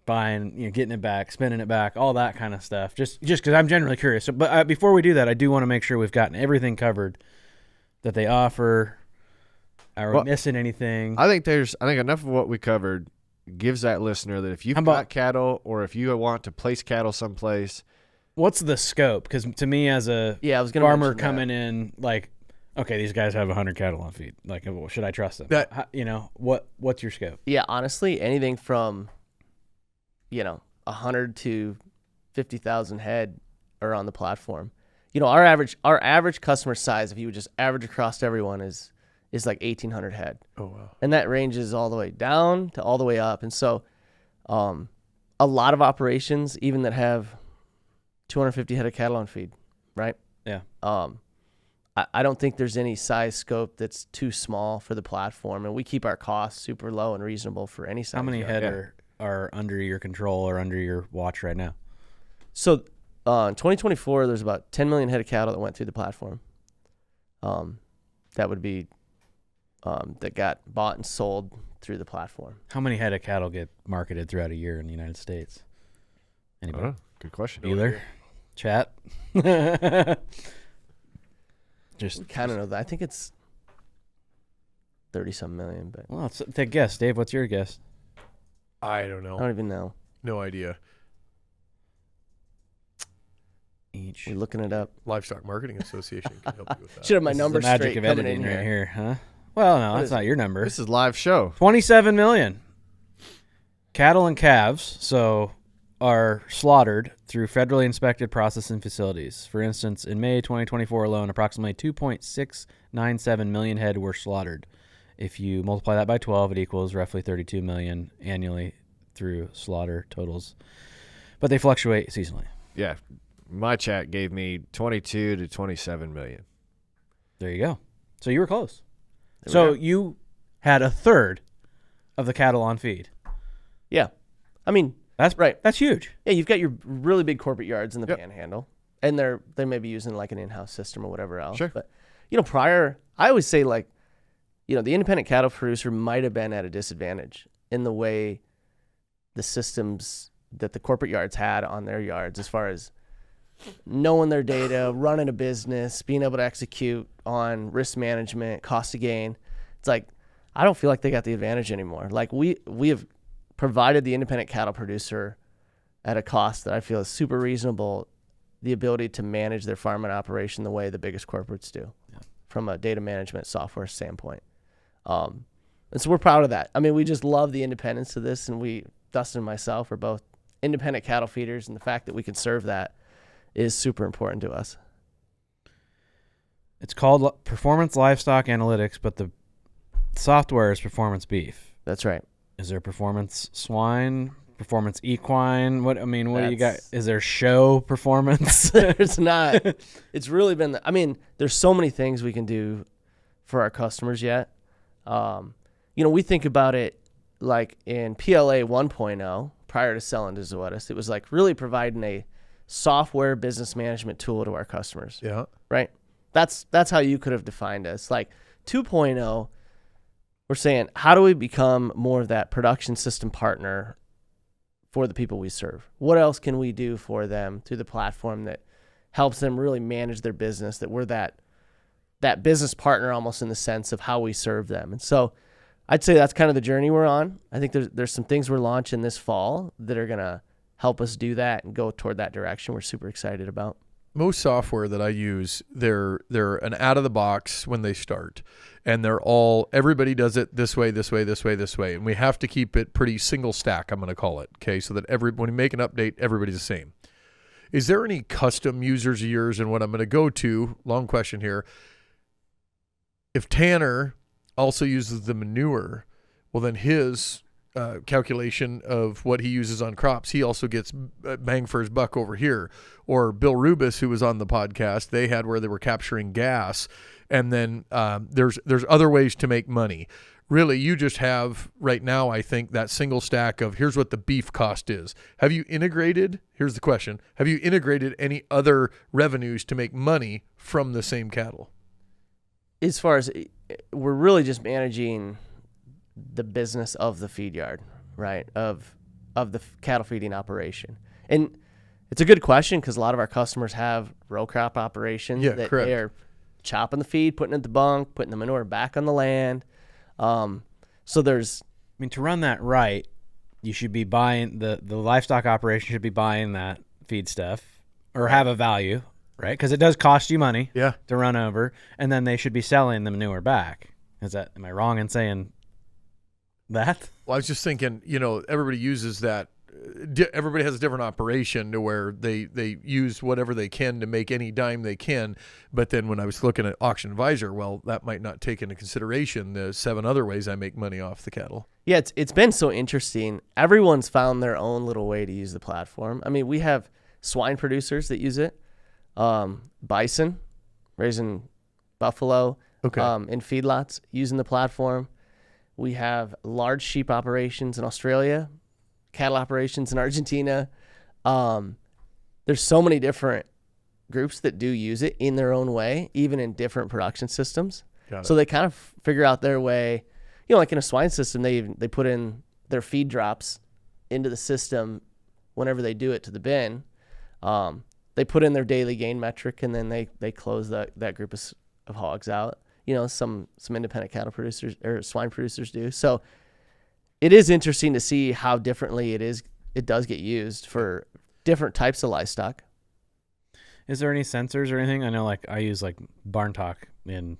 buying, getting it back, spending it back, all that kind of stuff. Just because I'm generally curious. But before we do that, I do want to make sure we've gotten everything covered that they offer. Are we missing anything? I think enough of what we covered gives that listener that if you've got cattle, or if you want to place cattle someplace. What's the scope? Because to me, as a farmer coming in, like, okay, these guys have 100 cattle on feed. Like, well, should I trust them? What's your scope? Yeah, honestly, anything from 100 to 50,000 head are on the platform. Our average customer size, if you would just average across everyone, is like 1,800 head. Oh wow! And that ranges all the way down to all the way up. And so, a lot of operations, even that have 250 head of cattle on feed, right? Yeah. I don't think there's any size scope that's too small for the platform, and we keep our costs super low and reasonable for any size. How many head are under your control or under your watch right now? So, in 2024, there's about 10 million head of cattle that went through the platform. That would be that got bought and sold through the platform. How many head of cattle get marketed throughout a year in the United States? Anybody? Good question. Dealer? Chat? Just kind of know that. I think it's 30-some million. But well, take a guess, Dave. What's your guess? I don't know. I don't even know. No idea. We're looking it up. Livestock Marketing Association can help you with that. Should have my number straight. Magic of editing right here, huh? Well, no, that's not your number. This is live show. 27 million cattle and calves, are slaughtered through federally inspected processing facilities. For instance, in May 2024 alone, approximately 2.697 million head were slaughtered. If you multiply that by 12, it equals roughly 32 million annually through slaughter totals. But they fluctuate seasonally. Yeah. My chat gave me 22 to 27 million. There you go. So you were close. So you had a third of the cattle on feed. Yeah. I mean, that's right. That's huge. Yeah, you've got your really big corporate yards in the panhandle, and they may be using like an in-house system or whatever else. Sure. But prior, I always say the independent cattle producer might have been at a disadvantage in the way the systems that the corporate yards had on their yards, as far as knowing their data, running a business, being able to execute on risk management, cost of gain. It's like, I don't feel like they got the advantage anymore. Like we have provided the independent cattle producer at a cost that I feel is super reasonable, the ability to manage their farm and operation the way the biggest corporates do from a data management software standpoint. And so we're proud of that. I mean, we just love the independence of this, and Dustin and myself are both independent cattle feeders, and the fact that we can serve that is super important to us. It's called Performance Livestock Analytics, but the software is Performance Beef. That's right. Is there Performance Swine? Performance Equine? What do you got? That's- Is there show performance? There's not. It's really been. There's so many things we can do for our customers yet. We think about it like in PLA 1.0 prior to selling to Zoetis. It was like really providing a software business management tool to our customers. Yeah. Right. That's how you could have defined us. Like 2.0, we're saying how do we become more of that production system partner for the people we serve? What else can we do for them through the platform that helps them really manage their business, that we're that business partner almost in the sense of how we serve them? And so I'd say that's kind of the journey we're on. I think there's some things we're launching this fall that are going to help us do that and go toward that direction. We're super excited about. Most software that I use, they're an out of the box when they start, and everybody does it this way, and we have to keep it pretty single stack. I'm going to call it, okay, so that when you make an update, everybody's the same. Is there any custom users of yours? And what I'm going to go to, long question here. If Tanner also uses the manure, well then his calculation of what he uses on crops, he also gets bang for his buck over here. Or Bill Rubis, who was on the podcast, they had where they were capturing gas, and then there's other ways to make money. Really, you just have right now, I think, that single stack of here's what the beef cost is. Have you integrated? Here's the question: have you integrated any other revenues to make money from the same cattle? As far as we're really just managing the business of the feed yard, right? Of the cattle feeding operation. And it's a good question because a lot of our customers have row crop operations that correct. they're chopping the feed, putting it in the bunk, putting the manure back on the land. So there's, to run that right, you should be buying the livestock operation should be buying that feed stuff or have a value, right? Because it does cost you money to run over, and then they should be selling the manure back. Am I wrong in saying that? Well, I was just thinking, everybody uses that. Everybody has a different operation to where they use whatever they can to make any dime they can. But then when I was looking at Auction Advisor, well, that might not take into consideration the 7 other ways I make money off the cattle. Yeah, it's been so interesting. Everyone's found their own little way to use the platform. We have swine producers that use it, bison, raising buffalo in feedlots using the platform. We have large sheep operations in Australia, cattle operations in Argentina. There's so many different groups that do use it in their own way, even in different production systems. So they kind of figure out their way. Like in a swine system, they put in their feed drops into the system whenever they do it to the bin. They put in their daily gain metric, and then they close that group of hogs out. Some independent cattle producers or swine producers do. So it is interesting to see how differently it does get used for different types of livestock. Is there any sensors or anything? I know I use barn talk in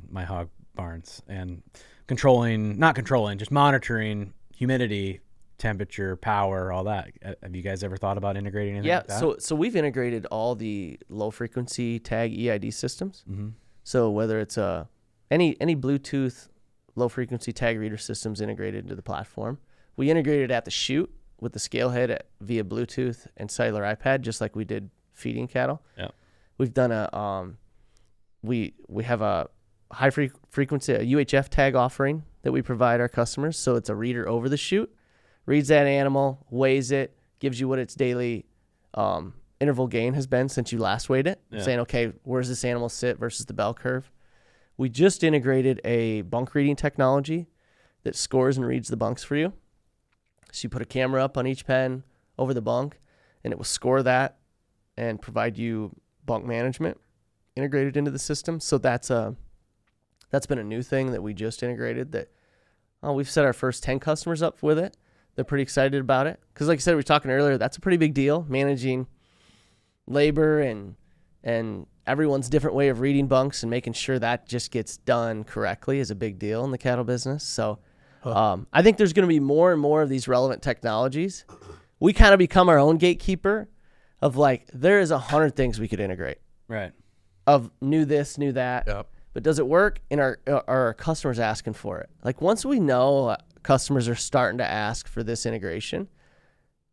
my hog barns and just monitoring humidity, temperature, power, all that. Have you guys ever thought about integrating anything like that? So we've integrated all the low frequency tag EID systems. Mm-hmm. So whether it's any Bluetooth low frequency tag reader systems integrated into the platform, we integrated at the chute with the scale head via Bluetooth and cellular iPad, just like we did feeding cattle. Yeah, we've done we have a high frequency a UHF tag offering that we provide our customers. So it's a reader over the chute, reads that animal, weighs it, gives you what its daily interval gain has been since you last weighed it, saying, okay, where's this animal sit versus the bell curve? We just integrated a bunk reading technology that scores and reads the bunks for you. So you put a camera up on each pen over the bunk, and it will score that and provide you bunk management integrated into the system. So that's been a new thing that we just integrated that we've set our first 10 customers up with it. They're pretty excited about it. Because like I said, we were talking earlier, that's a pretty big deal, managing labor and everyone's different way of reading bunks and making sure that just gets done correctly is a big deal in the cattle business. So I think there's going to be more and more of these relevant technologies. We kind of become our own gatekeeper of there is 100 things we could integrate. Right. of knew this, knew that. Yep. But does it work? And are our customers asking for it? Like once we know customers are starting to ask for this integration,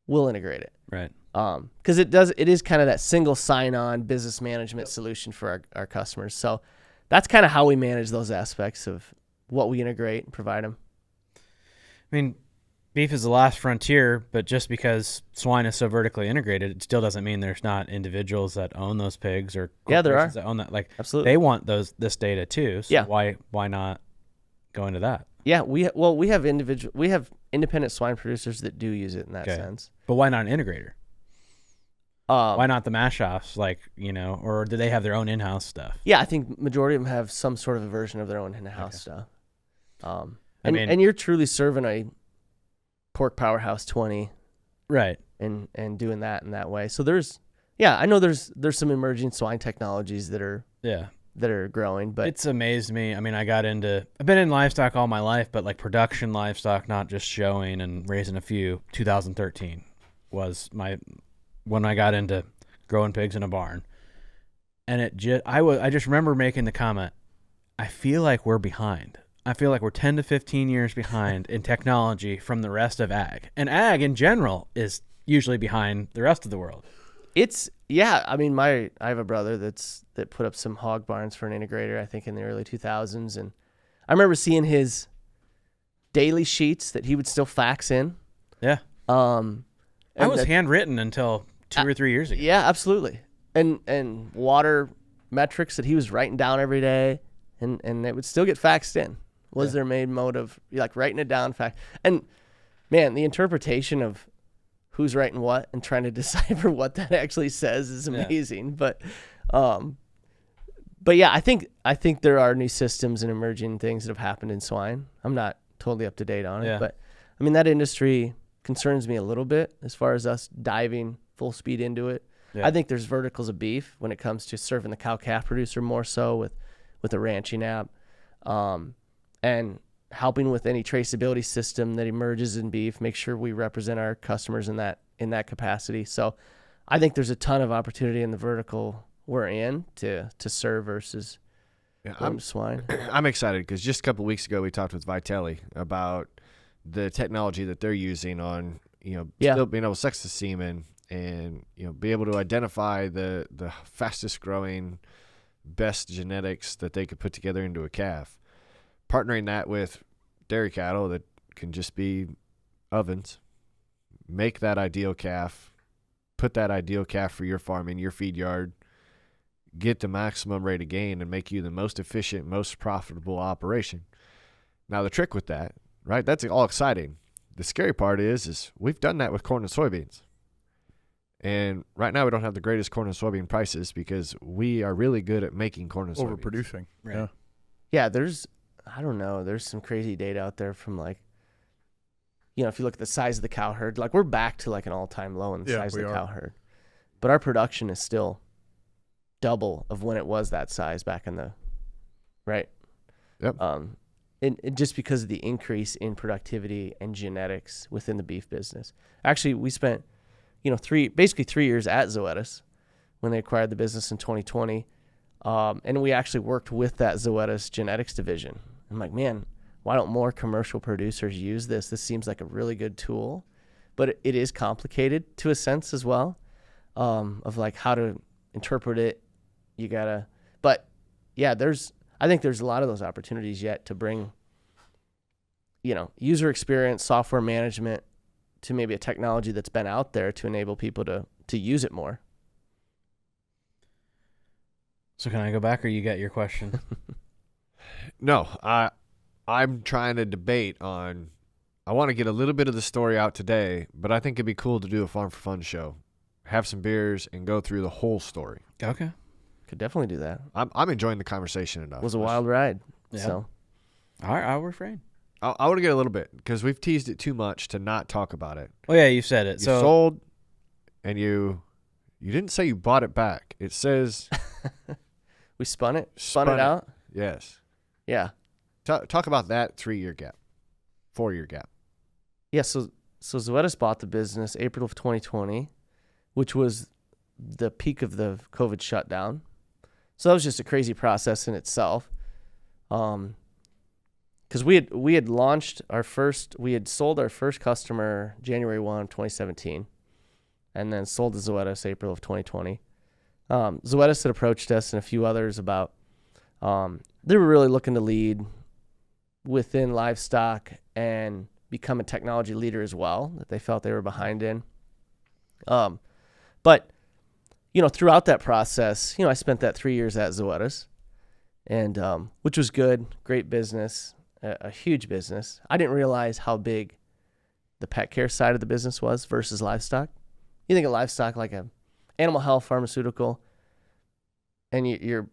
we'll integrate it. Right. Because it is kind of that single sign-on business management solution for our customers. So that's kind of how we manage those aspects of what we integrate and provide them. I mean, beef is the last frontier, but just because swine is so vertically integrated, it still doesn't mean there's not individuals that own those pigs or Yeah, there corporations are. that own that. Like, Absolutely. they want this data too. So Yeah. why not go into that? Yeah, we have independent swine producers that do use it in that Okay. sense. But why not an integrator? Why not the mash offs? Like, or do they have their own in-house stuff? Yeah, I think majority of them have some sort of a version of their own in-house stuff. mean- And you're truly serving a pork powerhouse 20 Right. and doing that in that way. So I know there's some emerging swine technologies that are growing, but It's amazed me. I mean, I've been in livestock all my life, but like production livestock, not just showing and raising a few. 2013 was when I got into growing pigs in a barn. And I just remember making the comment, I feel like we're behind. I feel like we're 10 to 15 years behind in technology from the rest of ag. And ag in general is usually behind the rest of the world. I mean, I have a brother that put up some hog barns for an integrator, I think in the early 2000s. And I remember seeing his daily sheets that he would still fax in. Yeah. That was handwritten until 2 or 3 years ago. Yeah, absolutely. And water metrics that he was writing down every day, and it would still get faxed in. Was their main mode of like writing it down, and man, the interpretation of who's writing what and trying to decipher what that actually says is amazing. Yeah. But yeah, I think there are new systems and emerging things that have happened in swine. I'm not totally up to date on it, but I mean that industry concerns me a little bit as far as us diving full speed into it. Yeah. I think there's verticals of beef when it comes to serving the cow-calf producer more so with a ranching app, and helping with any traceability system that emerges in beef, make sure we represent our customers in that capacity. So I think there's a ton of opportunity in the vertical we're in to serve versus swine. I'm excited because just a couple of weeks ago we talked with Vitelli about the technology that they're using on still being able to sex the semen and be able to identify the fastest growing, best genetics that they could put together into a calf. Partnering that with dairy cattle that can just be ovens, make that ideal calf, put that ideal calf for your farm in your feed yard, get the maximum rate of gain, and make you the most efficient, most profitable operation. Now the trick with that, right? That's all exciting. The scary part is we've done that with corn and soybeans. And right now we don't have the greatest corn and soybean prices because we are really good at making corn and soybeans. Overproducing. Right. Yeah, there's some crazy data out there from if you look at the size of the cow herd, like we're back to like an all-time low in the size of the cow herd. But our production is still double of when it was that size back in the, right? Yep. And just because of the increase in productivity and genetics within the beef business. Actually, we spent, basically 3 years at Zoetis when they acquired the business in 2020. And we actually worked with that Zoetis genetics division. I'm like, man, why don't more commercial producers use this? This seems like a really good tool, but it is complicated to a sense as well, of like how to interpret it. But yeah, I think there's a lot of those opportunities yet to bring, user experience, software management to maybe a technology that's been out there to enable people to use it more. So can I go back or you got your question? No, I'm trying to debate on, I want to get a little bit of the story out today, but I think it'd be cool to do a Farm for Fun show. Have some beers and go through the whole story. Okay. Could definitely do that. I'm enjoying the conversation enough. It was a wild ride. Yeah. So All right, I'll refrain. I want to get a little bit because we've teased it too much to not talk about it. Oh yeah, you said it. You sold and you didn't say you bought it back. It says we spun it out. Yes. Yeah. Talk about that 3-year gap, 4-year gap. Yeah. So Zoetis bought the business April of 2020, which was the peak of the COVID shutdown. So that was just a crazy process in itself. Because we had sold our first customer January 1, 2017, and then sold to Zoetis April of 2020. Zoetis had approached us and a few others about, they were really looking to lead within livestock and become a technology leader as well, that they felt they were behind in. But, throughout that process, I spent that 3 years at Zoetis, and which was good, great business, a huge business. I didn't realize how big the pet care side of the business was versus livestock. You think of livestock like a animal health pharmaceutical, and you're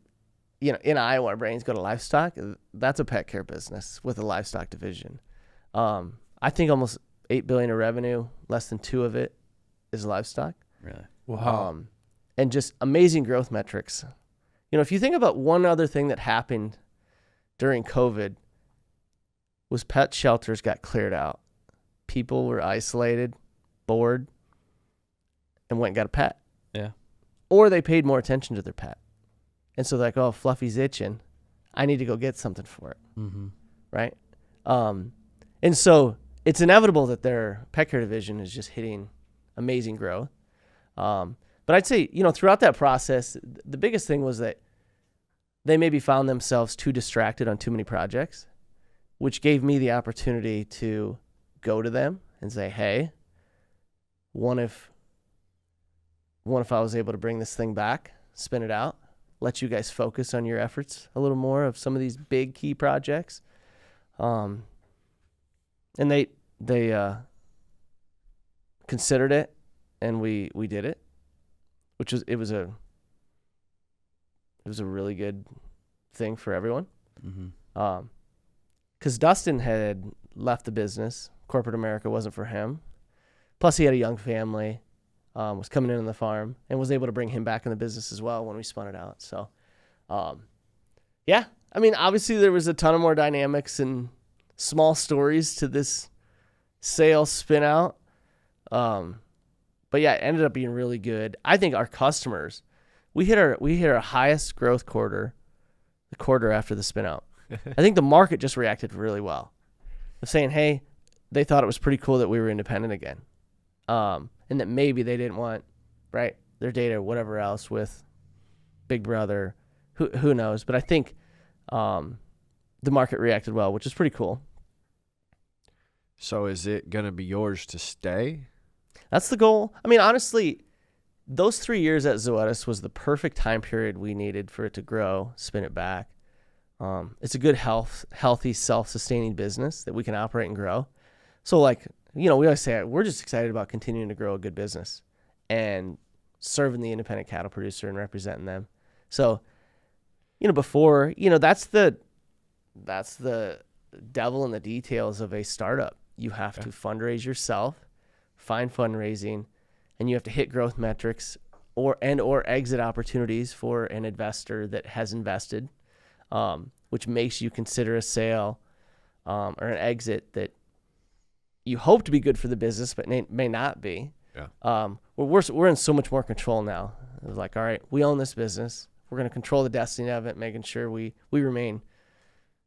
in Iowa, our brains go to livestock. That's a pet care business with a livestock division. I think almost $8 billion of revenue, less than 2 of it is livestock. Really? Wow. And just amazing growth metrics. If you think about one other thing that happened during COVID, was pet shelters got cleared out. People were isolated, bored, and went and got a pet. Yeah. Or they paid more attention to their pet. And so they're like, oh, Fluffy's itching. I need to go get something for it. Mm-hmm. Right? And so it's inevitable that their pet care division is just hitting amazing growth. But I'd say, throughout that process, the biggest thing was that they maybe found themselves too distracted on too many projects, which gave me the opportunity to go to them and say, hey, what if I was able to bring this thing back, spin it out, let you guys focus on your efforts a little more of some of these big key projects. And they considered it, and we did it, it was a really good thing for everyone. Mm-hmm. Because Dustin had left the business. Corporate America wasn't for him. Plus, he had a young family, was coming in on the farm, and was able to bring him back in the business as well when we spun it out. So, yeah. I mean, obviously, there was a ton of more dynamics and small stories to this sales spin out. But yeah, it ended up being really good. I think our customers, we hit our highest growth quarter, the quarter after the spin out. I think the market just reacted really well. Of saying, hey, they thought it was pretty cool that we were independent again. And that maybe they didn't want, right, their data or whatever else with Big Brother. Who knows? But I think the market reacted well, which is pretty cool. So is it going to be yours to stay? That's the goal. I mean, honestly, those 3 years at Zoetis was the perfect time period we needed for it to grow, spin it back. It's a good, healthy, self-sustaining business that we can operate and grow. So, we always say we're just excited about continuing to grow a good business and serving the independent cattle producer and representing them. So, before, that's the devil in the details of a startup. You have to fundraise yourself, find fundraising, and you have to hit growth metrics or exit opportunities for an investor that has invested, which makes you consider a sale or an exit that you hope to be good for the business, but may not be. Yeah. We're in so much more control now. It's like, all right, we own this business. We're going to control the destiny of it, making sure we remain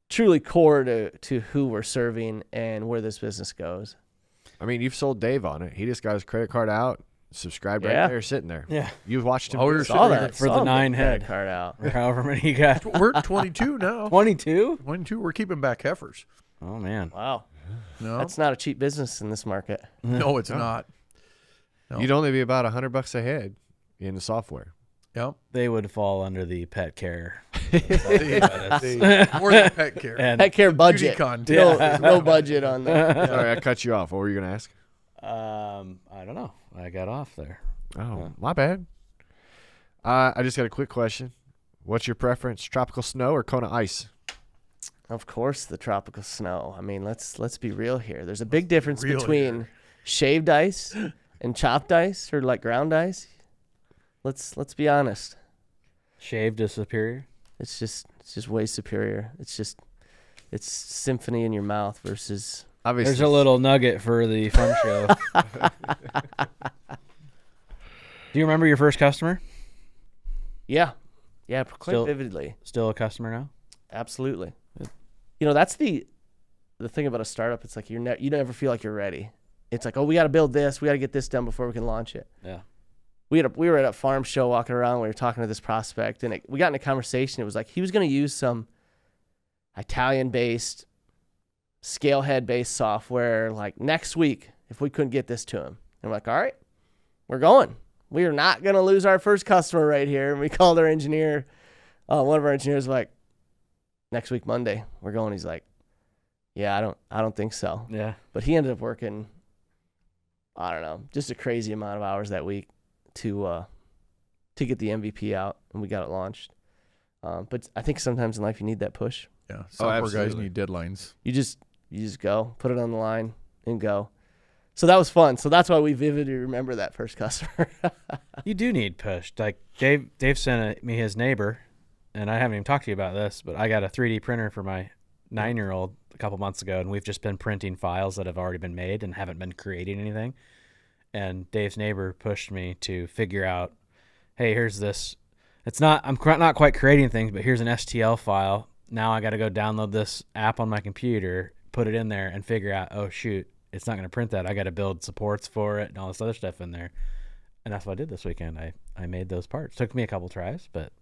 truly core to who we're serving and where this business goes. I mean, you've sold Dave on it. He just got his credit card out, subscribed right there, sitting there. Yeah. You've watched him. Oh, we were Saw sitting that for the 9 head. card out. Or however many you got. We're at 22 now. 22? 22. We're keeping back heifers. Oh, man. Wow. No, That's not a cheap business in this market. no, it's not. No. You'd only be about $100 a head in the software. Yep. They would fall under the pet care. More than pet care. And Pet care Beauty budget. content. No budget on that. Sorry, I cut you off. What were you going to ask? I don't know. I got off there. Oh, my bad. I just got a quick question. What's your preference, tropical snow or Kona ice? Of course, the tropical snow. I mean, let's be real here. There's a big difference real between here. shaved ice and chopped ice or like ground ice. Let's be honest. Shaved is superior? It's just way superior. It's symphony in your mouth versus. Obviously, There's a little nugget for the fun show. Do you remember your first customer? Yeah. Yeah, quite Still- vividly. Still a customer now? Absolutely. Good. You know, that's the thing about a startup. It's like you never feel like you're ready. It's like, oh, we got to build this. We got to get this done before we can launch it. Yeah. We were at a farm show walking around. We were talking to this prospect, and we got in a conversation. It was like he was going to use some Italian-based, scalehead-based software like next week if we couldn't get this to him. And we're like, all right, we're going. We are not going to lose our first customer right here. And we called our engineer. One of our engineers was like, next week, Monday, we're going. He's like, yeah, I don't think so. Yeah. But he ended up working, I don't know, just a crazy amount of hours that week to get the MVP out, and we got it launched. But I think sometimes in life you need that push. Yeah, software guys absolutely. need deadlines. You just go, put it on the line, and go. So that was fun. So that's why we vividly remember that first customer. You do need pushed. Like Dave sent me his neighbor, and I haven't even talked to you about this, but I got a 3D printer for my 9-year-old a couple months ago, and we've just been printing files that have already been made and haven't been creating anything. And Dave's neighbor pushed me to figure out, hey, here's this. I'm not quite creating things, but here's an STL file. Now I got to go download this app on my computer, put it in there, and figure out, oh, shoot, it's not going to print that. I got to build supports for it and all this other stuff in there. And that's what I did this weekend. I made those parts. Took me a couple tries, but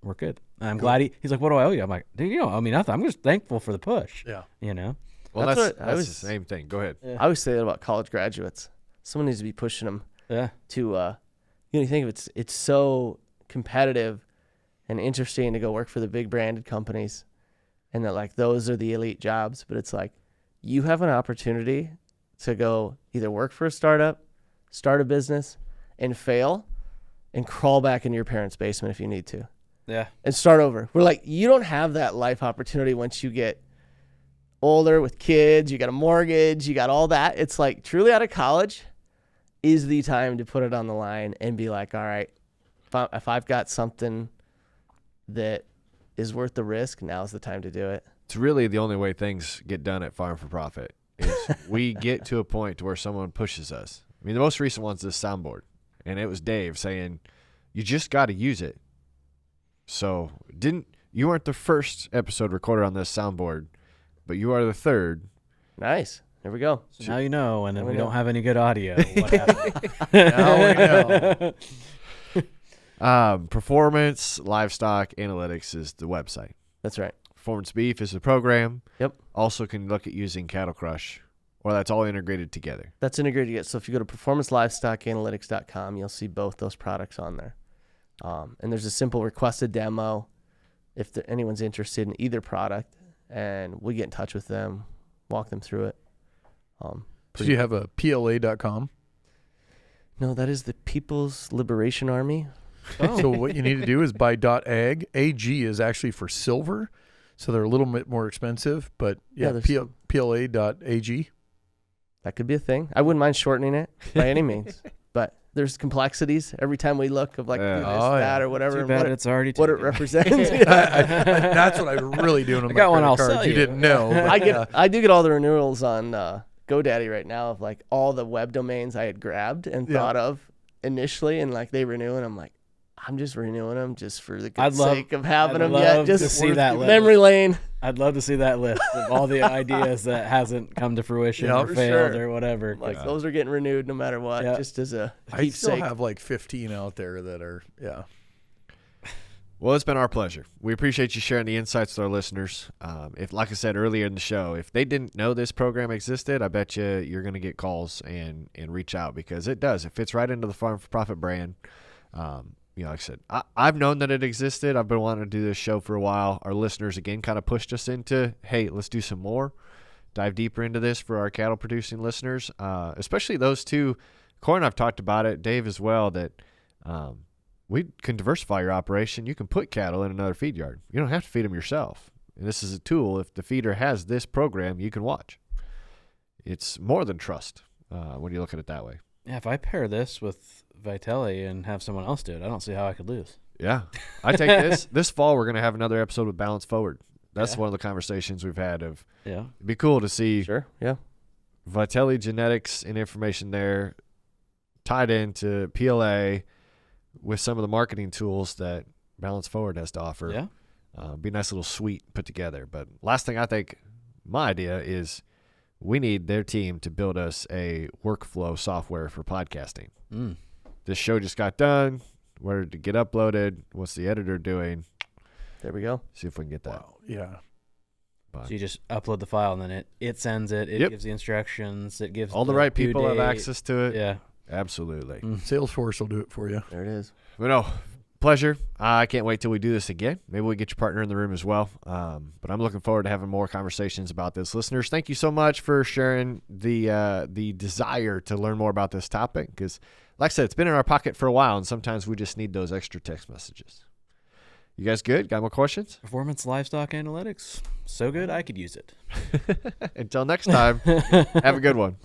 we're good. And I'm glad he's like, what do I owe you? I'm like, dude, you don't owe me nothing. I'm just thankful for the push. Yeah. You know? Well, That's that's what I was- the same thing. Go ahead. I always say that about college graduates. Someone needs to be pushing them Yeah. to, you think of it's so competitive and interesting to go work for the big branded companies, and that like those are the elite jobs. But it's like you have an opportunity to go either work for a startup, start a business, and fail, and crawl back into your parents' basement if you need to, Yeah. and start over. We're like, you don't have that life opportunity once you get older with kids. You got a mortgage, you got all that. It's like truly out of college is the time to put it on the line and be like, all right, if I've got something that is worth the risk, now's the time to do it. It's really the only way things get done at Farm4Profit is we get to a point to where someone pushes us. I mean, the most recent one's this soundboard, and it was Dave saying, you just got to use it. So you weren't the first episode recorded on this soundboard, but you are the third. Nice. There we go. So now you know, and Now if we we know. don't have any good audio, what happened? Now we know. Performance Livestock Analytics is the website. That's right. Performance Beef is the program. Yep. Also can look at using Cattle Krush, or that's all integrated together. That's integrated. So if you go to performancelivestockanalytics.com, you'll see both those products on there. And there's a simple requested demo if anyone's interested in either product, and we get in touch with them, walk them through it. So you have a PLA.com. No, that is the People's Liberation Army. So what you need to do is buy .ag. AG is actually for silver, so they're a little bit more expensive. But Yeah, yeah, there's PLA.ag. That could be a thing. I wouldn't mind shortening it by any means, but there's complexities every time we look of like do this, Oh, that, yeah. or whatever, Too and bad what it's already what it taken. represents. That's what I really do on my got one credit I'll cards. sell You you. didn't know. but, I do get all the renewals on GoDaddy right now of like all the web domains I had grabbed and Yeah. thought of initially, and like they renew, and I'm like, I'm just renewing them just for the good I'd love- sake of having I'd them love yet. to Just see that list. memory lane. I'd love to see that list of all the ideas that hasn't come to fruition Yeah, or for failed sure. or whatever. Like those are getting renewed no matter what, Yeah. just as a I still keepsake. have like 15 out there that are, yeah. Well, it's been our pleasure. We appreciate you sharing the insights to our listeners. If, like I said earlier in the show, if they didn't know this program existed, I bet you're going to get calls and reach out, because it does. It fits right into the Farm4Profit brand. Like I said, I've known that it existed. I've been wanting to do this show for a while. Our listeners, again, kind of pushed us into, hey, let's do some more. Dive deeper into this for our cattle producing listeners, especially those two. Corn, I've talked about it, Dave as well, that we can diversify your operation. You can put cattle in another feed yard. You don't have to feed them yourself. And this is a tool. If the feeder has this program, you can watch. It's more than trust when you look at it that way. Yeah, if I pair this with Vitelli and have someone else do it, I don't see how I could lose. Yeah. I take this. This fall, we're going to have another episode with Balance Forward. That's Yeah. one of the conversations we've had of, Yeah. it'd be cool to see Sure, yeah. Vitelli genetics and information there tied into PLA with some of the marketing tools that Balance Forward has to offer. Yeah. Be a nice little suite put together. But last thing I think, my idea is we need their team to build us a workflow software for podcasting. This show just got done. Where did it get uploaded? What's the editor doing? There we go. See if we can get that. Wow. Yeah. But So you just upload the file and then it sends it. It Yep. gives the instructions. It gives all the right due people have date. access to it. Yeah. Absolutely. Salesforce will do it for you. There it is. But no, pleasure. I can't wait till we do this again. Maybe we get your partner in the room as well. But I'm looking forward to having more conversations about this. Listeners, thank you so much for sharing the desire to learn more about this topic. Because, like I said, it's been in our pocket for a while, and sometimes we just need those extra text messages. You guys good? Got more questions? Performance Livestock Analytics. So good, I could use it. Until next time, have a good one.